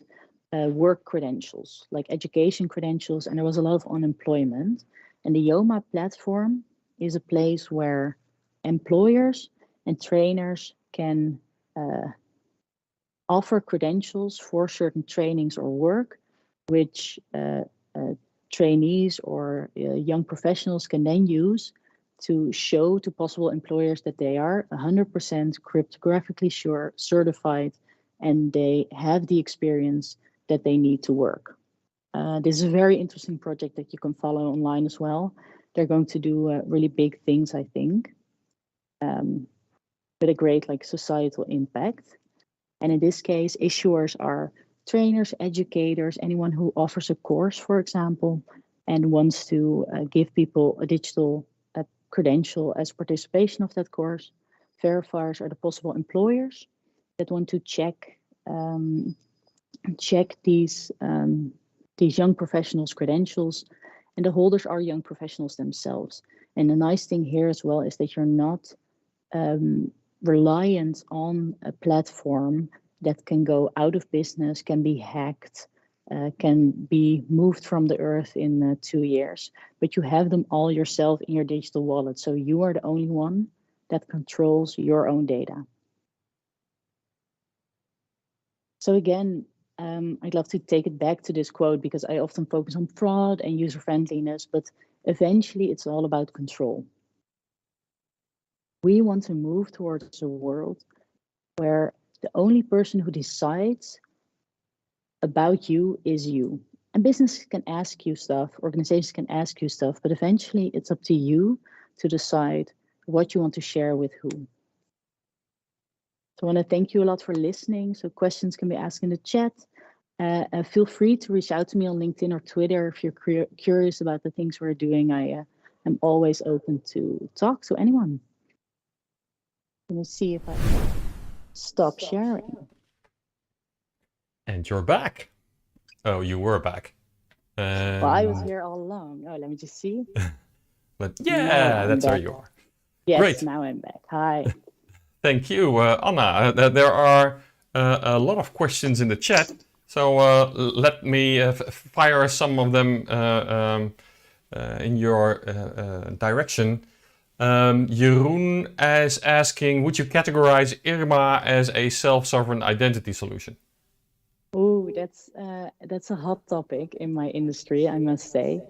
work credentials, like education credentials, and there was a lot of unemployment. And the YOMA platform is a place where employers and trainers can offer credentials for certain trainings or work, which trainees or young professionals can then use to show to possible employers that they are 100% cryptographically sure, certified, and they have the experience that they need to work. This is a very interesting project that you can follow online as well. They're going to do really big things, I think, with a great societal impact. And in this case, issuers are trainers, educators, anyone who offers a course, for example, and wants to give people a digital credential as participation of that course. Verifiers are the possible employers that want to check these young professionals' credentials, and the holders are young professionals themselves. And the nice thing here as well is that you're not reliant on a platform that can go out of business, can be hacked, can be moved from the earth in 2 years, but you have them all yourself in your digital wallet. So you are the only one that controls your own data. So again, I'd love to take it back to this quote because I often focus on fraud and user friendliness, but eventually it's all about control. We want to move towards a world where the only person who decides about you is you. And businesses can ask you stuff, organizations can ask you stuff, but eventually it's up to you to decide what you want to share with who. So I want to thank you a lot for listening. So questions can be asked in the chat. Feel free to reach out to me on LinkedIn or Twitter if you're curious about the things we're doing. I am always open to talk to anyone. Let me see if I can stop sharing. And you're back. Oh, you were back. Well, I was here all along. Oh, let me just see. But yeah, that's where you are. Yes, great. Now I'm back. Hi. Thank you, Anna. There are a lot of questions in the chat, so let me fire some of them in your direction. Jeroen is asking, would you categorize IRMA as a self-sovereign identity solution? Oh, that's a hot topic in my industry, I must say.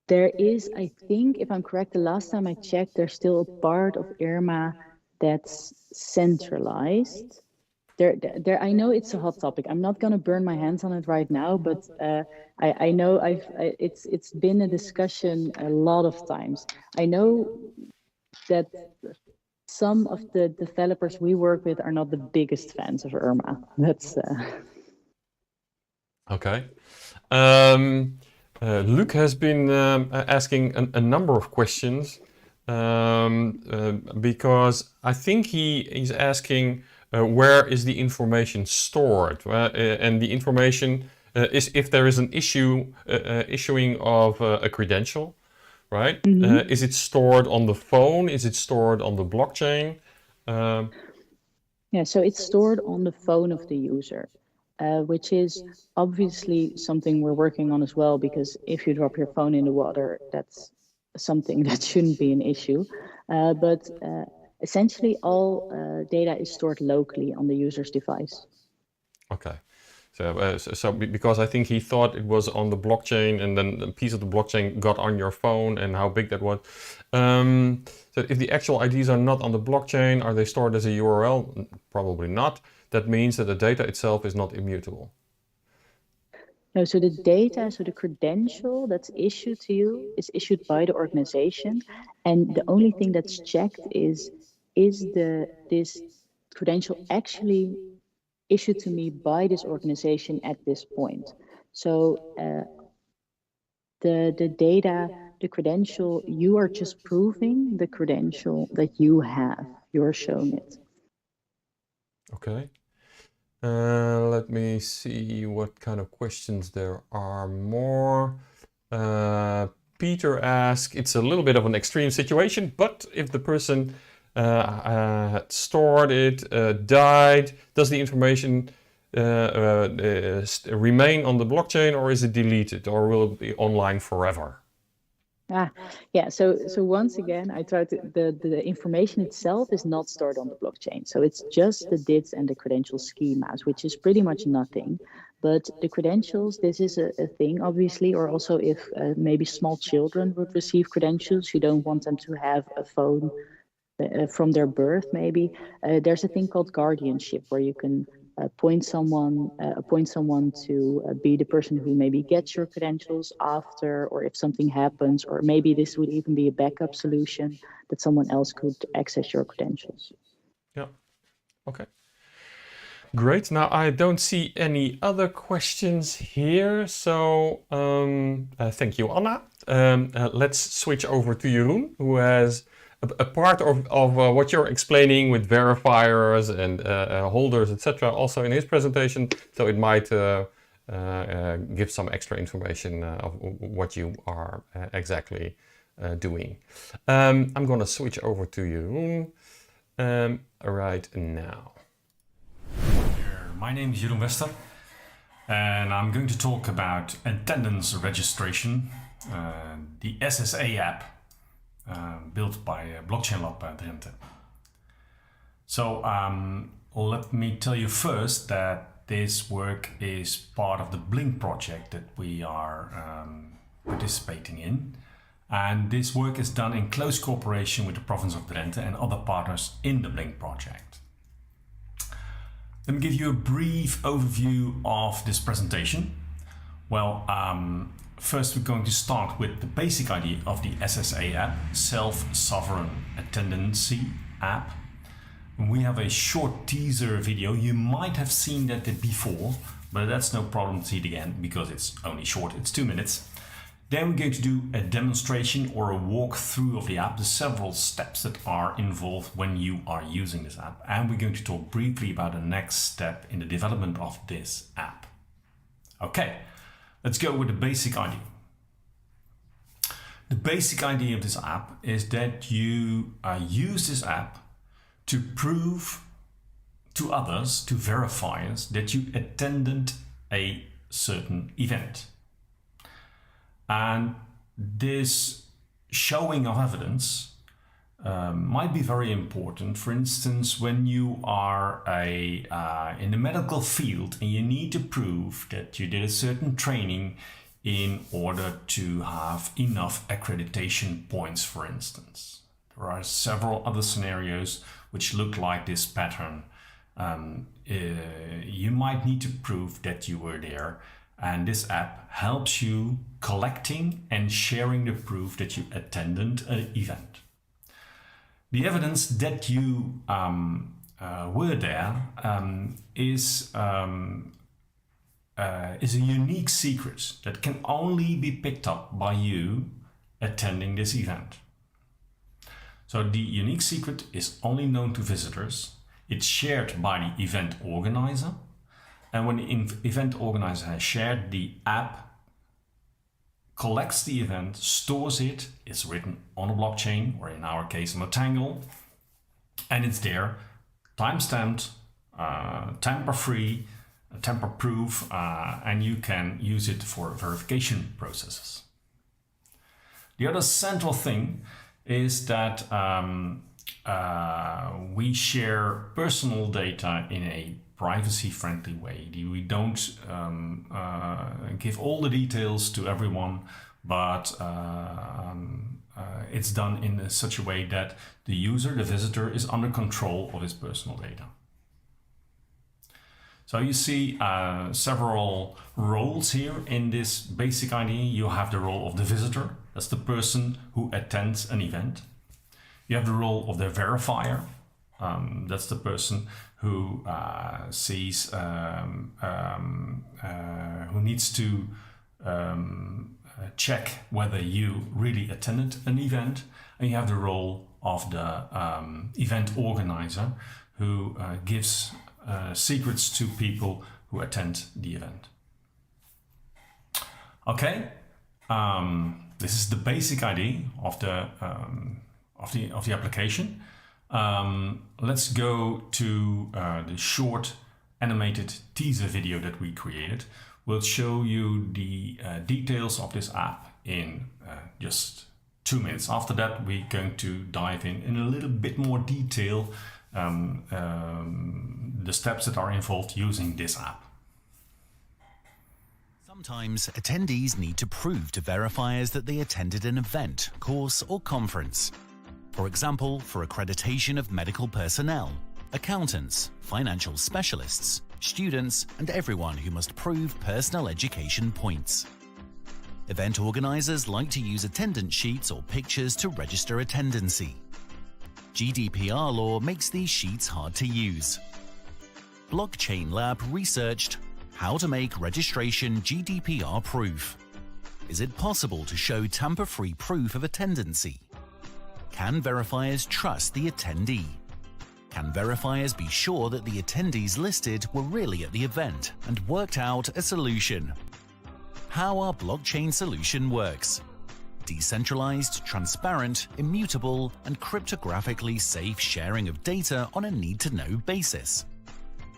There is, I think, if I'm correct, the last time I checked, there's still a part of IRMA that's centralized. I know it's a hot topic. I'm not going to burn my hands on it right now, but I know it's been a discussion a lot of times. I know that some of the developers we work with are not the biggest fans of Irma. That's Okay. Luc has been asking a number of questions because I think he's asking where is the information stored, and the information is if there is an issuing of a credential, right? Is it stored on the phone? Is it stored on the blockchain? yeah. So it's stored on the phone of the user. Which is obviously something we're working on as well, because if you drop your phone in the water, that's something that shouldn't be an issue. But essentially, all data is stored locally on the user's device. Okay. So because I think he thought it was on the blockchain, and then a piece of the blockchain got on your phone, and how big that was. So if the actual IDs are not on the blockchain, are they stored as a URL? Probably not. That means that the data itself is not immutable. No, so the data, so the credential that's issued to you is issued by the organization, and the only thing that's checked is this credential actually issued to me by this organization at this point. So the data, the credential, you are just proving the credential that you have. You're showing it. Okay. Let me see what kind of questions there are more. Peter asks, it's a little bit of an extreme situation, but if the person had stored it, died, does the information remain on the blockchain, or is it deleted, or will it be online forever? Yeah. So once again, I try to the information itself is not stored on the blockchain. So it's just the DIDs and the credential schemas, which is pretty much nothing. But the credentials, this is a thing, obviously, or also if maybe small children would receive credentials, you don't want them to have a phone from their birth, maybe. There's a thing called guardianship where you can appoint someone to be the person who maybe gets your credentials after, or if something happens, or maybe this would even be a backup solution that someone else could access your credentials. Yeah. Okay. Great. Now I don't see any other questions here, so thank you, Anna. Let's switch over to Jeroen, who has a part of what you're explaining with verifiers and holders, etc., also in his presentation. So it might give some extra information of what you are exactly doing. I'm going to switch over to Jeroen right now. My name is Jeroen Wester, and I'm going to talk about attendance registration, the SSA app built by BlockchainLab Drenthe. So let me tell you first that this work is part of the Blink project that we are participating in. And this work is done in close cooperation with the province of Drenthe and other partners in the Blink project. Let me give you a brief overview of this presentation. Well, first we're going to start with the basic idea of the SSA app, Self-Sovereign Attendance app. We have a short teaser video. You might have seen that before, but that's no problem to see it again because it's only short, it's 2 minutes. Then we're going to do a demonstration or a walkthrough of the app, the several steps that are involved when you are using this app. And we're going to talk briefly about the next step in the development of this app. Okay, let's go with the basic idea. The basic idea of this app is that you use this app to prove to others, to verifiers, that you attended a certain event. And this showing of evidence might be very important. For instance, when you are in the medical field and you need to prove that you did a certain training in order to have enough accreditation points, for instance. There are several other scenarios which look like this pattern you might need to prove that you were there, and this app helps you collecting and sharing the proof that you attended an event. The evidence that you were there is a unique secret that can only be picked up by you attending this event. So the unique secret is only known to visitors. It's shared by the event organizer. And when the event organizer has shared, the app collects the event, stores it, it's written on a blockchain, or in our case on a Tangle, and it's there, time-stamped, tamper-free, tamper-proof, and you can use it for verification processes. The other central thing is that we share personal data in a privacy-friendly way. We don't give all the details to everyone, but it's done in such a way that the user, the visitor, is under control of his personal data. So you see several roles here in this basic idea. You have the role of the visitor. That's the person who attends an event. You have the role of the verifier. That's the person who sees, who needs to check whether you really attended an event. And you have the role of the event organizer, who gives secrets to people who attend the event. Okay, this is the basic idea of the application. Let's go to the short animated teaser video that we created. We'll show you the details of this app in just 2 minutes. After that, we're going to dive in a little bit more detail the steps that are involved using this app. Sometimes attendees need to prove to verifiers that they attended an event, course or conference. For example, for accreditation of medical personnel, accountants, financial specialists, students, and everyone who must prove personal education points. Event organizers like to use attendance sheets or pictures to register attendancy. GDPR law makes these sheets hard to use. BlockchainLab researched how to make registration GDPR proof. Is it possible to show tamper-free proof of attendancy? Can verifiers trust the attendee? Can verifiers be sure that the attendees listed were really at the event and worked out a solution? How our blockchain solution works. Decentralized, transparent, immutable, and cryptographically safe sharing of data on a need-to-know basis.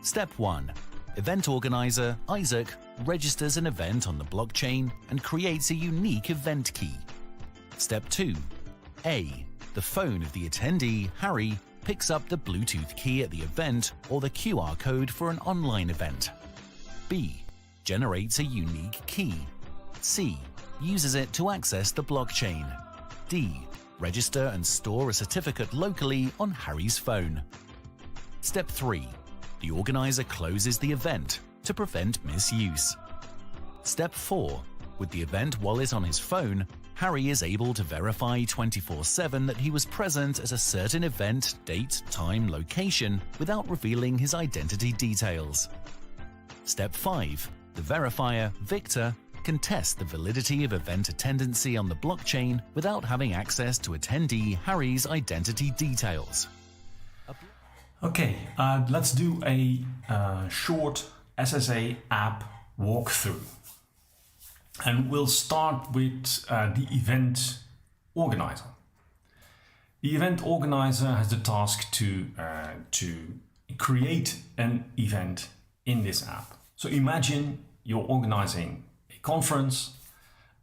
Step 1. Event organizer, Isaac, registers an event on the blockchain and creates a unique event key. Step 2. A. The phone of the attendee, Harry, picks up the Bluetooth key at the event or the QR code for an online event. B. Generates a unique key. C. Uses it to access the blockchain. D. Register and store a certificate locally on Harry's phone. Step 3. The organizer closes the event to prevent misuse. Step 4. With the event wallet on his phone, Harry is able to verify 24/7 that he was present at a certain event, date, time, location, without revealing his identity details. Step 5. The verifier, Victor, can test the validity of event attendancy on the blockchain without having access to attendee Harry's identity details. Okay, let's do a short SSA app walkthrough. And we'll start with the event organizer. The event organizer has the task to create an event in this app. So imagine you're organizing a conference.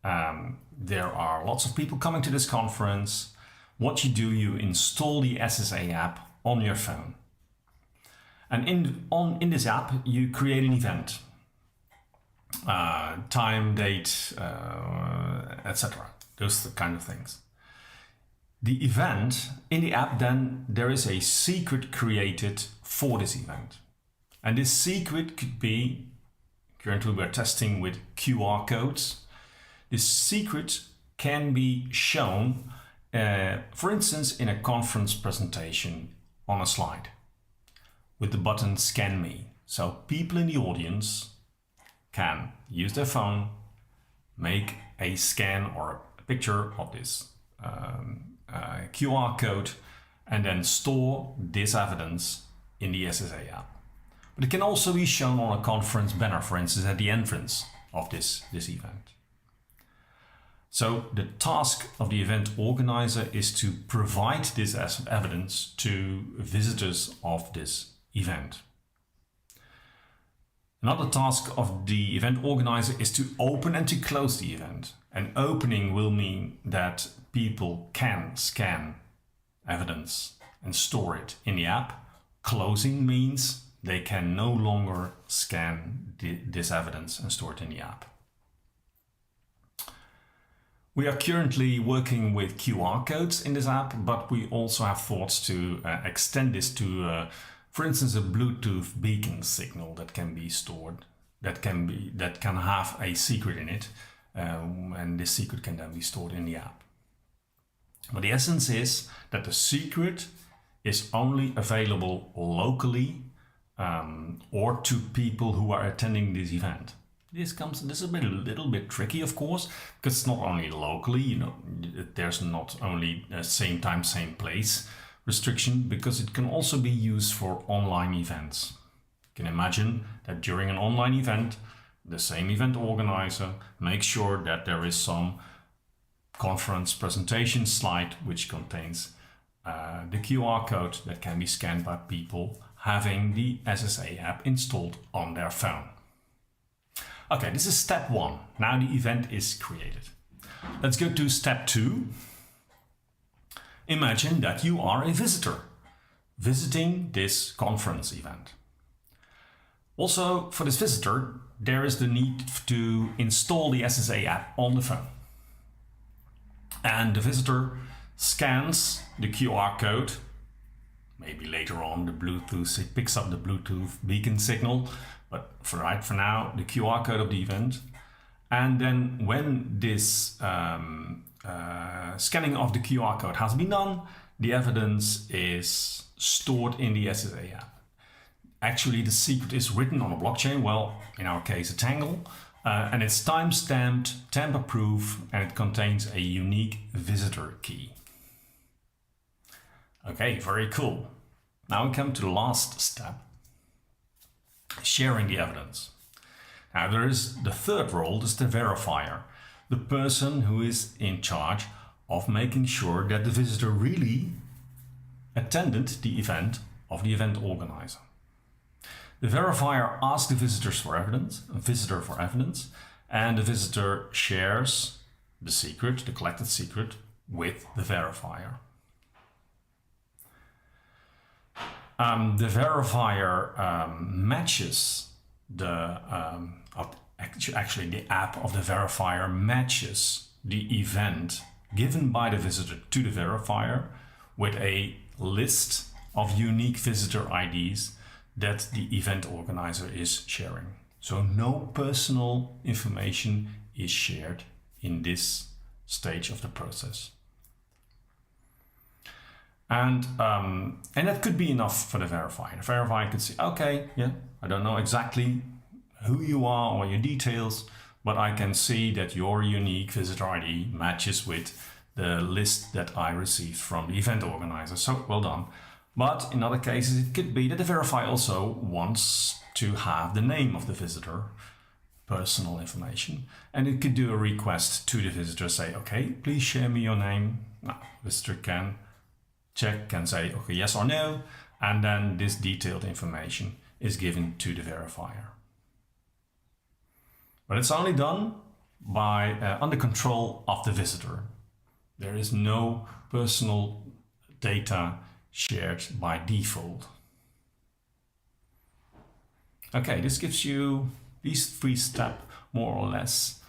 There are lots of people coming to this conference. What you do, you install the SSA app on your phone. And in this app, you create an event. Time, date, etc. Those kind of things. The event in the app, then there is a secret created for this event. And this secret could be, currently we're testing with QR codes. This secret can be shown, for instance, in a conference presentation on a slide with the button Scan Me. So people in the audience can use their phone, make a scan or a picture of this QR code, and then store this evidence in the SSA app. But it can also be shown on a conference banner, for instance, at the entrance of this event. So the task of the event organizer is to provide this as evidence to visitors of this event. Another task of the event organizer is to open and to close the event. And opening will mean that people can scan evidence and store it in the app. Closing means they can no longer scan this evidence and store it in the app. We are currently working with QR codes in this app, but we also have thoughts to extend this to, for instance, a Bluetooth beacon signal that can be stored, that can have a secret in it, and this secret can then be stored in the app. But the essence is that the secret is only available locally or to people who are attending this event. This is a little bit tricky, of course, because it's not only locally, there's not only same time, same place restriction, because it can also be used for online events. You can imagine that during an online event, the same event organizer makes sure that there is some conference presentation slide which contains the QR code that can be scanned by people having the SSA app installed on their phone. Okay, this is step 1. Now the event is created. Let's go to step 2. Imagine that you are a visitor visiting this conference event. Also, for this visitor, there is the need to install the SSA app on the phone. And the visitor scans the QR code. Maybe later on it picks up the Bluetooth beacon signal, but for now, the QR code of the event. And then when this scanning of the QR code has been done, the evidence is stored in the SSA app. Actually, the secret is written on a blockchain, well, in our case, a Tangle, and it's time-stamped, tamper-proof, and it contains a unique visitor key. Okay, very cool. Now we come to the last step, sharing the evidence. Now there is the third role, this is the verifier, the person who is in charge of making sure that the visitor really attended the event of the event organizer. The verifier asks the visitor for evidence, and the visitor shares the secret, the collected secret, with the verifier. The verifier matches the app of the verifier matches the event given by the visitor to the verifier with a list of unique visitor IDs that the event organizer is sharing. So no personal information is shared in this stage of the process. And that could be enough for the verifier. The verifier could say, okay, yeah, I don't know exactly who you are or your details, but I can see that your unique visitor ID matches with the list that I received from the event organizer. So well done. But in other cases, it could be that the verifier also wants to have the name of the visitor, personal information, and it could do a request to the visitor, say, okay, please share me your name. Now, the visitor can check, can say, okay, yes or no, and then this detailed information is given to the verifier. But it's only done by under control of the visitor. There is no personal data shared by default. Okay, this gives you these 3 steps more or less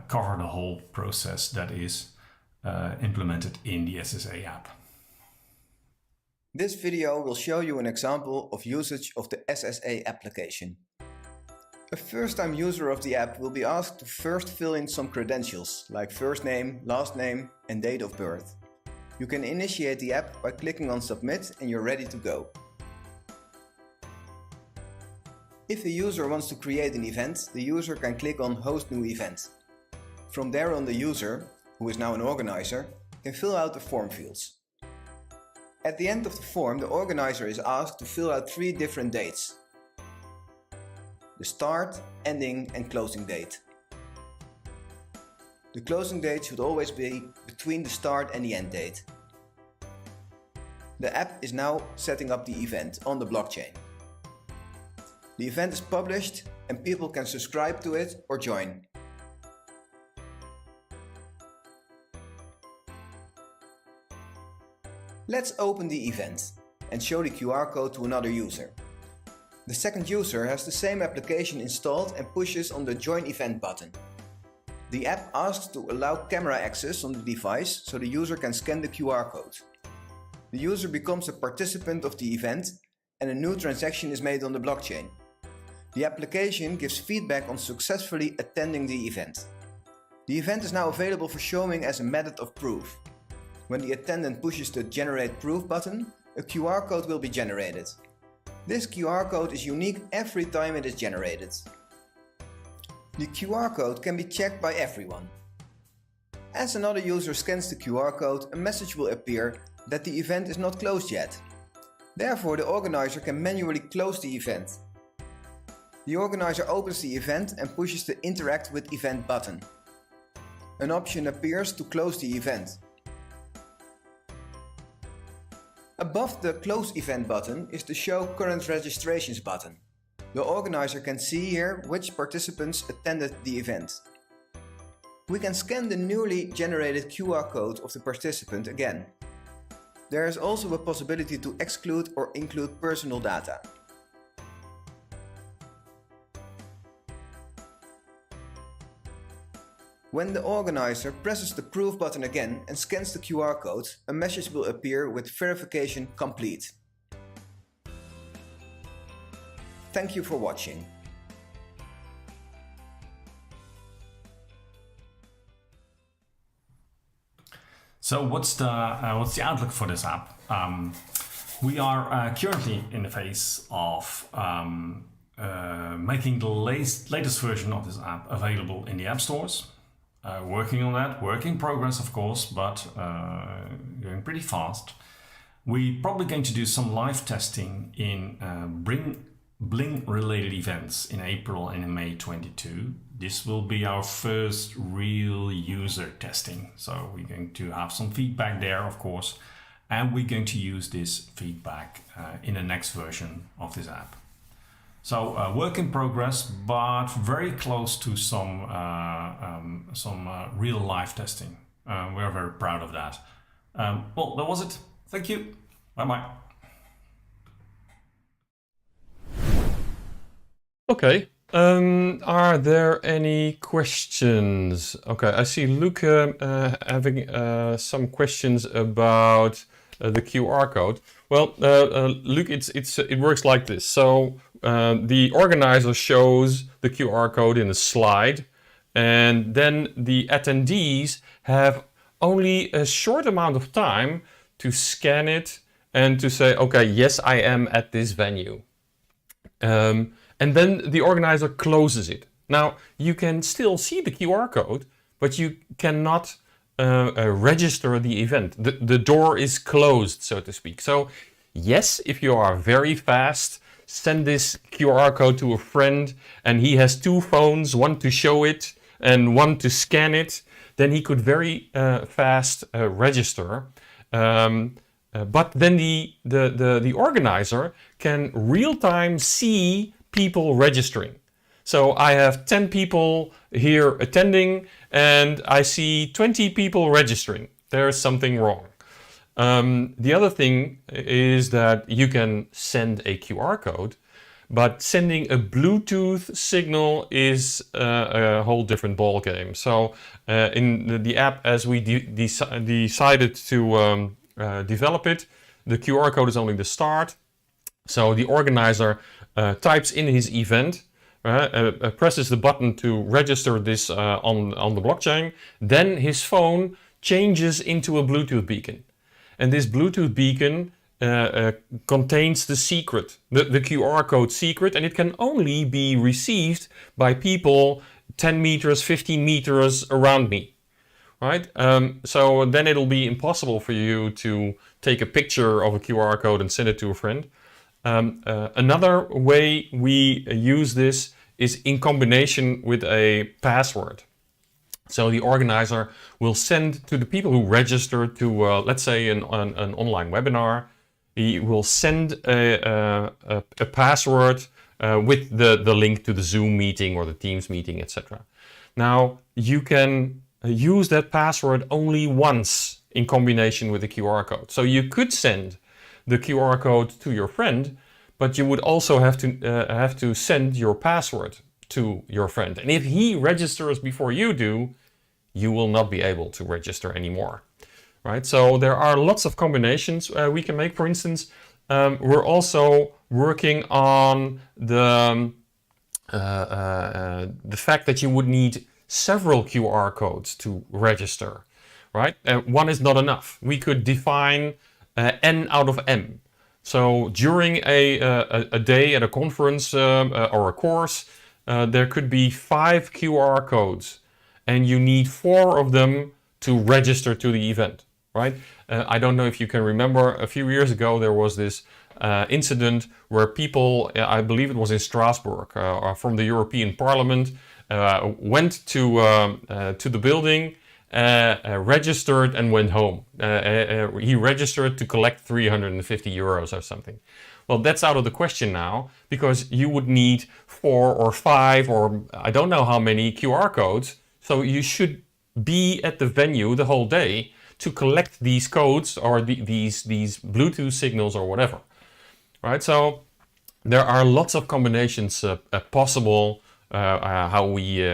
cover the whole process that is implemented in the SSA app. This video will show you an example of usage of the SSA application. A first-time user of the app will be asked to first fill in some credentials like first name, last name and date of birth. You can initiate the app by clicking on Submit and you're ready to go. If a user wants to create an event, the user can click on Host New Event. From there on, the user, who is now an organizer, can fill out the form fields. At the end of the form, the organizer is asked to fill out 3 different dates: the start, ending and closing date. The closing date should always be between the start and the end date. The app is now setting up the event on the blockchain. The event is published and people can subscribe to it or join. Let's open the event and show the QR code to another user. The second user has the same application installed and pushes on the Join Event button. The app asks to allow camera access on the device so the user can scan the QR code. The user becomes a participant of the event and a new transaction is made on the blockchain. The application gives feedback on successfully attending the event. The event is now available for showing as a method of proof. When the attendant pushes the Generate Proof button, a QR code will be generated. This QR code is unique every time it is generated. The QR code can be checked by everyone. As another user scans the QR code, a message will appear that the event is not closed yet. Therefore, the organizer can manually close the event. The organizer opens the event and pushes the Interact with Event button. An option appears to close the event. Above the Close Event button is the Show Current Registrations button. The organizer can see here which participants attended the event. We can scan the newly generated QR code of the participant again. There is also a possibility to exclude or include personal data. When the organizer presses the Proof button again and scans the QR code, a message will appear with Verification Complete. Thank you for watching. So what's the outlook for this app? We are currently in the phase of making the latest version of this app available in the app stores. Working on that, work in progress of course, but going pretty fast. We're probably going to do some live testing in Bling related events in April and in May 22. This will be our first real user testing. So we're going to have some feedback there, of course, and we're going to use this feedback in the next version of this app. So work in progress, but very close to some real live testing. We're very proud of that. Well, that was it. Thank you. Bye-bye. Okay. Are there any questions? Okay, I see Luke having some questions about the QR code. Well, Luke, it works like this. So the organizer shows the QR code in a slide, and then the attendees have only a short amount of time to scan it and to say, okay, yes, I am at this venue. And then the organizer closes it. Now, you can still see the QR code, but you cannot register the event. The door is closed, so to speak. So, yes, if you are very fast, send this QR code to a friend and he has 2 phones, one to show it and one to scan it, then he could very fast register. But then the organizer can real-time see people registering. So I have 10 people here attending and I see 20 people registering. There's something wrong. The other thing is that you can send a QR code, but sending a Bluetooth signal is a whole different ball game. So in the app, as we decided to develop it, the QR code is only the start. So the organizer types in his event, presses the button to register this on the blockchain. Then his phone changes into a Bluetooth beacon. And this Bluetooth beacon contains the secret, the QR code secret, and it can only be received by people 10 meters, 15 meters around me, right? So then it'll be impossible for you to take a picture of a QR code and send it to a friend. Another way we use this is in combination with a password. So the organizer will send to the people who register to, let's say, an online webinar. He will send a password with the link to the Zoom meeting or the Teams meeting, etc. Now, you can use that password only once in combination with the QR code. So you could send the QR code to your friend, but you would also have to send your password to your friend. And if he registers before you do, you will not be able to register anymore. Right? So there are lots of combinations we can make. For instance, we're also working on the fact that you would need several QR codes to register. Right? One is not enough. We could define N out of M. So during a day at a conference or a course, there could be 5 QR codes, and you need 4 of them to register to the event, right? I don't know if you can remember, a few years ago there was this incident where people, I believe it was in Strasbourg, from the European Parliament, went to the building, registered and went home. He registered to collect 350 euros or something. Well, that's out of the question now, because you would need 4 or 5 or I don't know how many QR codes. So you should be at the venue the whole day to collect these codes or these Bluetooth signals or whatever. Right? So there are lots of combinations possible how we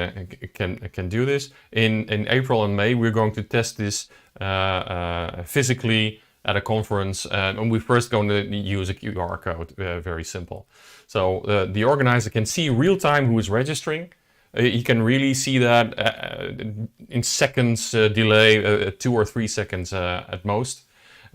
can do this. In April and May, we're going to test this physically at a conference, and we're first going to use a QR code, very simple. So the organizer can see real time who is registering. He can really see that in seconds delay, 2 or 3 seconds at most.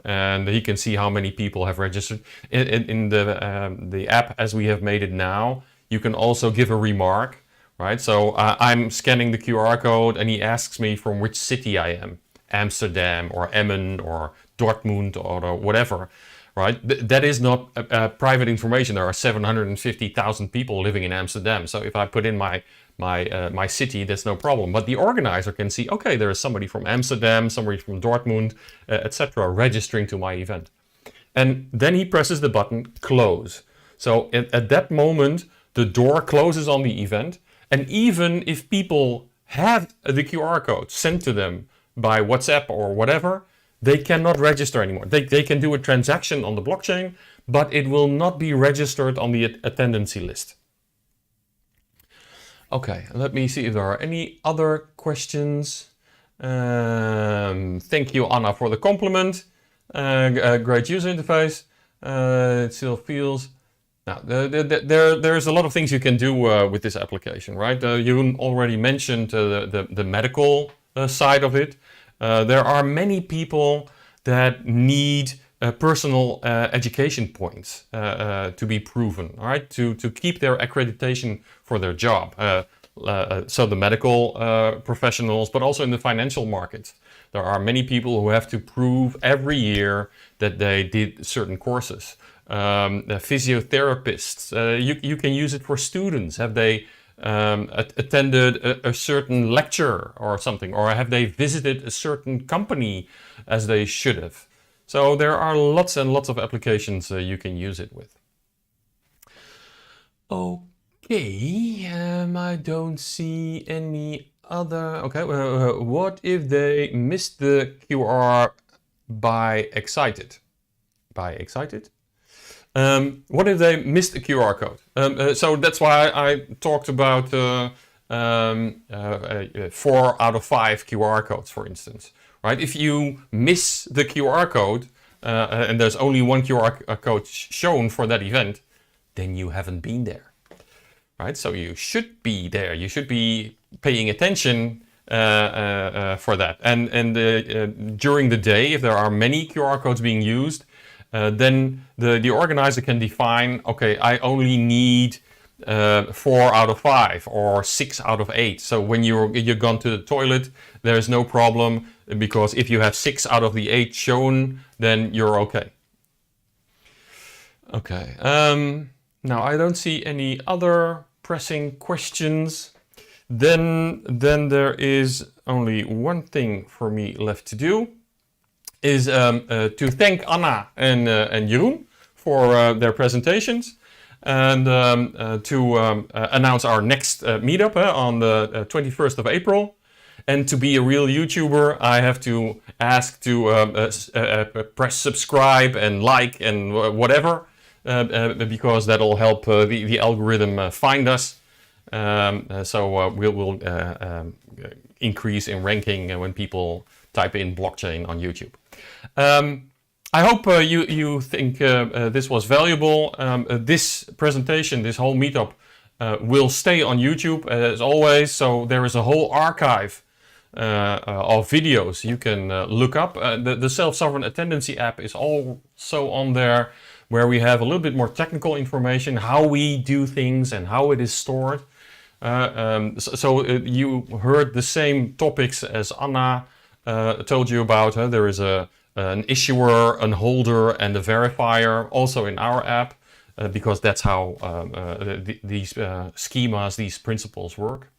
And he can see how many people have registered. In the app, as we have made it now, you can also give a remark, right? So I'm scanning the QR code and he asks me from which city I am. Amsterdam or Emmen or Dortmund or whatever, right? That is not private information. There are 750,000 people living in Amsterdam. So if I put in my city, that's no problem. But the organizer can see, okay, there is somebody from Amsterdam, somebody from Dortmund, etc., registering to my event. And then he presses the button close. So at that moment, the door closes on the event. And even if people have the QR code sent to them by WhatsApp or whatever, they cannot register anymore. They can do a transaction on the blockchain, but it will not be registered on the attendancy list. Okay, let me see if there are any other questions. Thank you, Anna, for the compliment. Great user interface. It still feels... Now, there's a lot of things you can do with this application, right? You already mentioned the medical side of it. There are many people that need personal education points to be proven, right? To keep their accreditation for their job. So the medical professionals, but also in the financial markets. There are many people who have to prove every year that they did certain courses. Physiotherapists, you can use it for students. Have they attended a certain lecture or something, or have they visited a certain company as they should have? So there are lots and lots of applications you can use it with. Okay, I don't see any other. Okay, what if they missed the QR by excited? By excited? What if they missed a QR code? So that's why I talked about 4 out of 5 QR codes, for instance. Right? If you miss the QR code, and there's only one QR code shown for that event, then you haven't been there, right? So you should be there. You should be paying attention for that. And during the day, if there are many QR codes being used, then the organizer can define, okay, I only need 4 out of 5 or 6 out of 8. So when you're gone to the toilet, there's no problem, because if you have 6 out of the 8 shown, then you're okay. Okay. Now I don't see any other pressing questions. Then there is only one thing for me left to do, is to thank Anna and Jeroen for their presentations, and to announce our next meetup on the 21st of April. And to be a real YouTuber, I have to ask to press subscribe and like and whatever, because that'll help the algorithm find us. So we'll increase in ranking when people type in blockchain on YouTube. I hope you think this was valuable. This presentation, this whole meetup, will stay on YouTube as always. So there is a whole archive of videos you can look up. The self-sovereign attendancy app is also on there, where we have a little bit more technical information, how we do things and how it is stored. So you heard the same topics as Anna told you about. There is an issuer, an holder, and a verifier also in our app, because that's how these schemas, these principles work.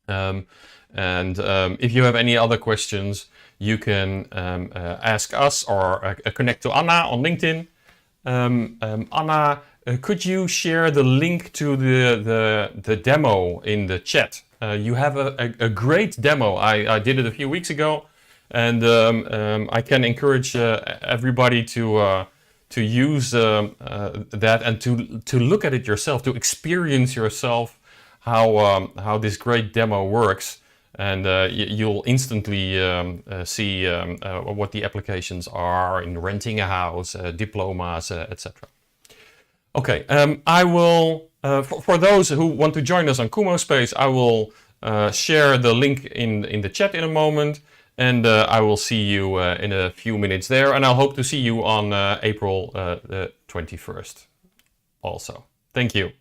If you have any other questions, you can ask us or connect to Anna on LinkedIn. Anna, could you share the link to the demo in the chat? You have a great demo. I did it a few weeks ago, and I can encourage everybody to use that and to look at it yourself, to experience yourself how this great demo works. And you'll instantly see what the applications are in renting a house, diplomas, etc. Okay, I will, for those who want to join us on Kumo Space, I will share the link in the chat in a moment, and I will see you in a few minutes there, and I'll hope to see you on April the 21st also. Thank you.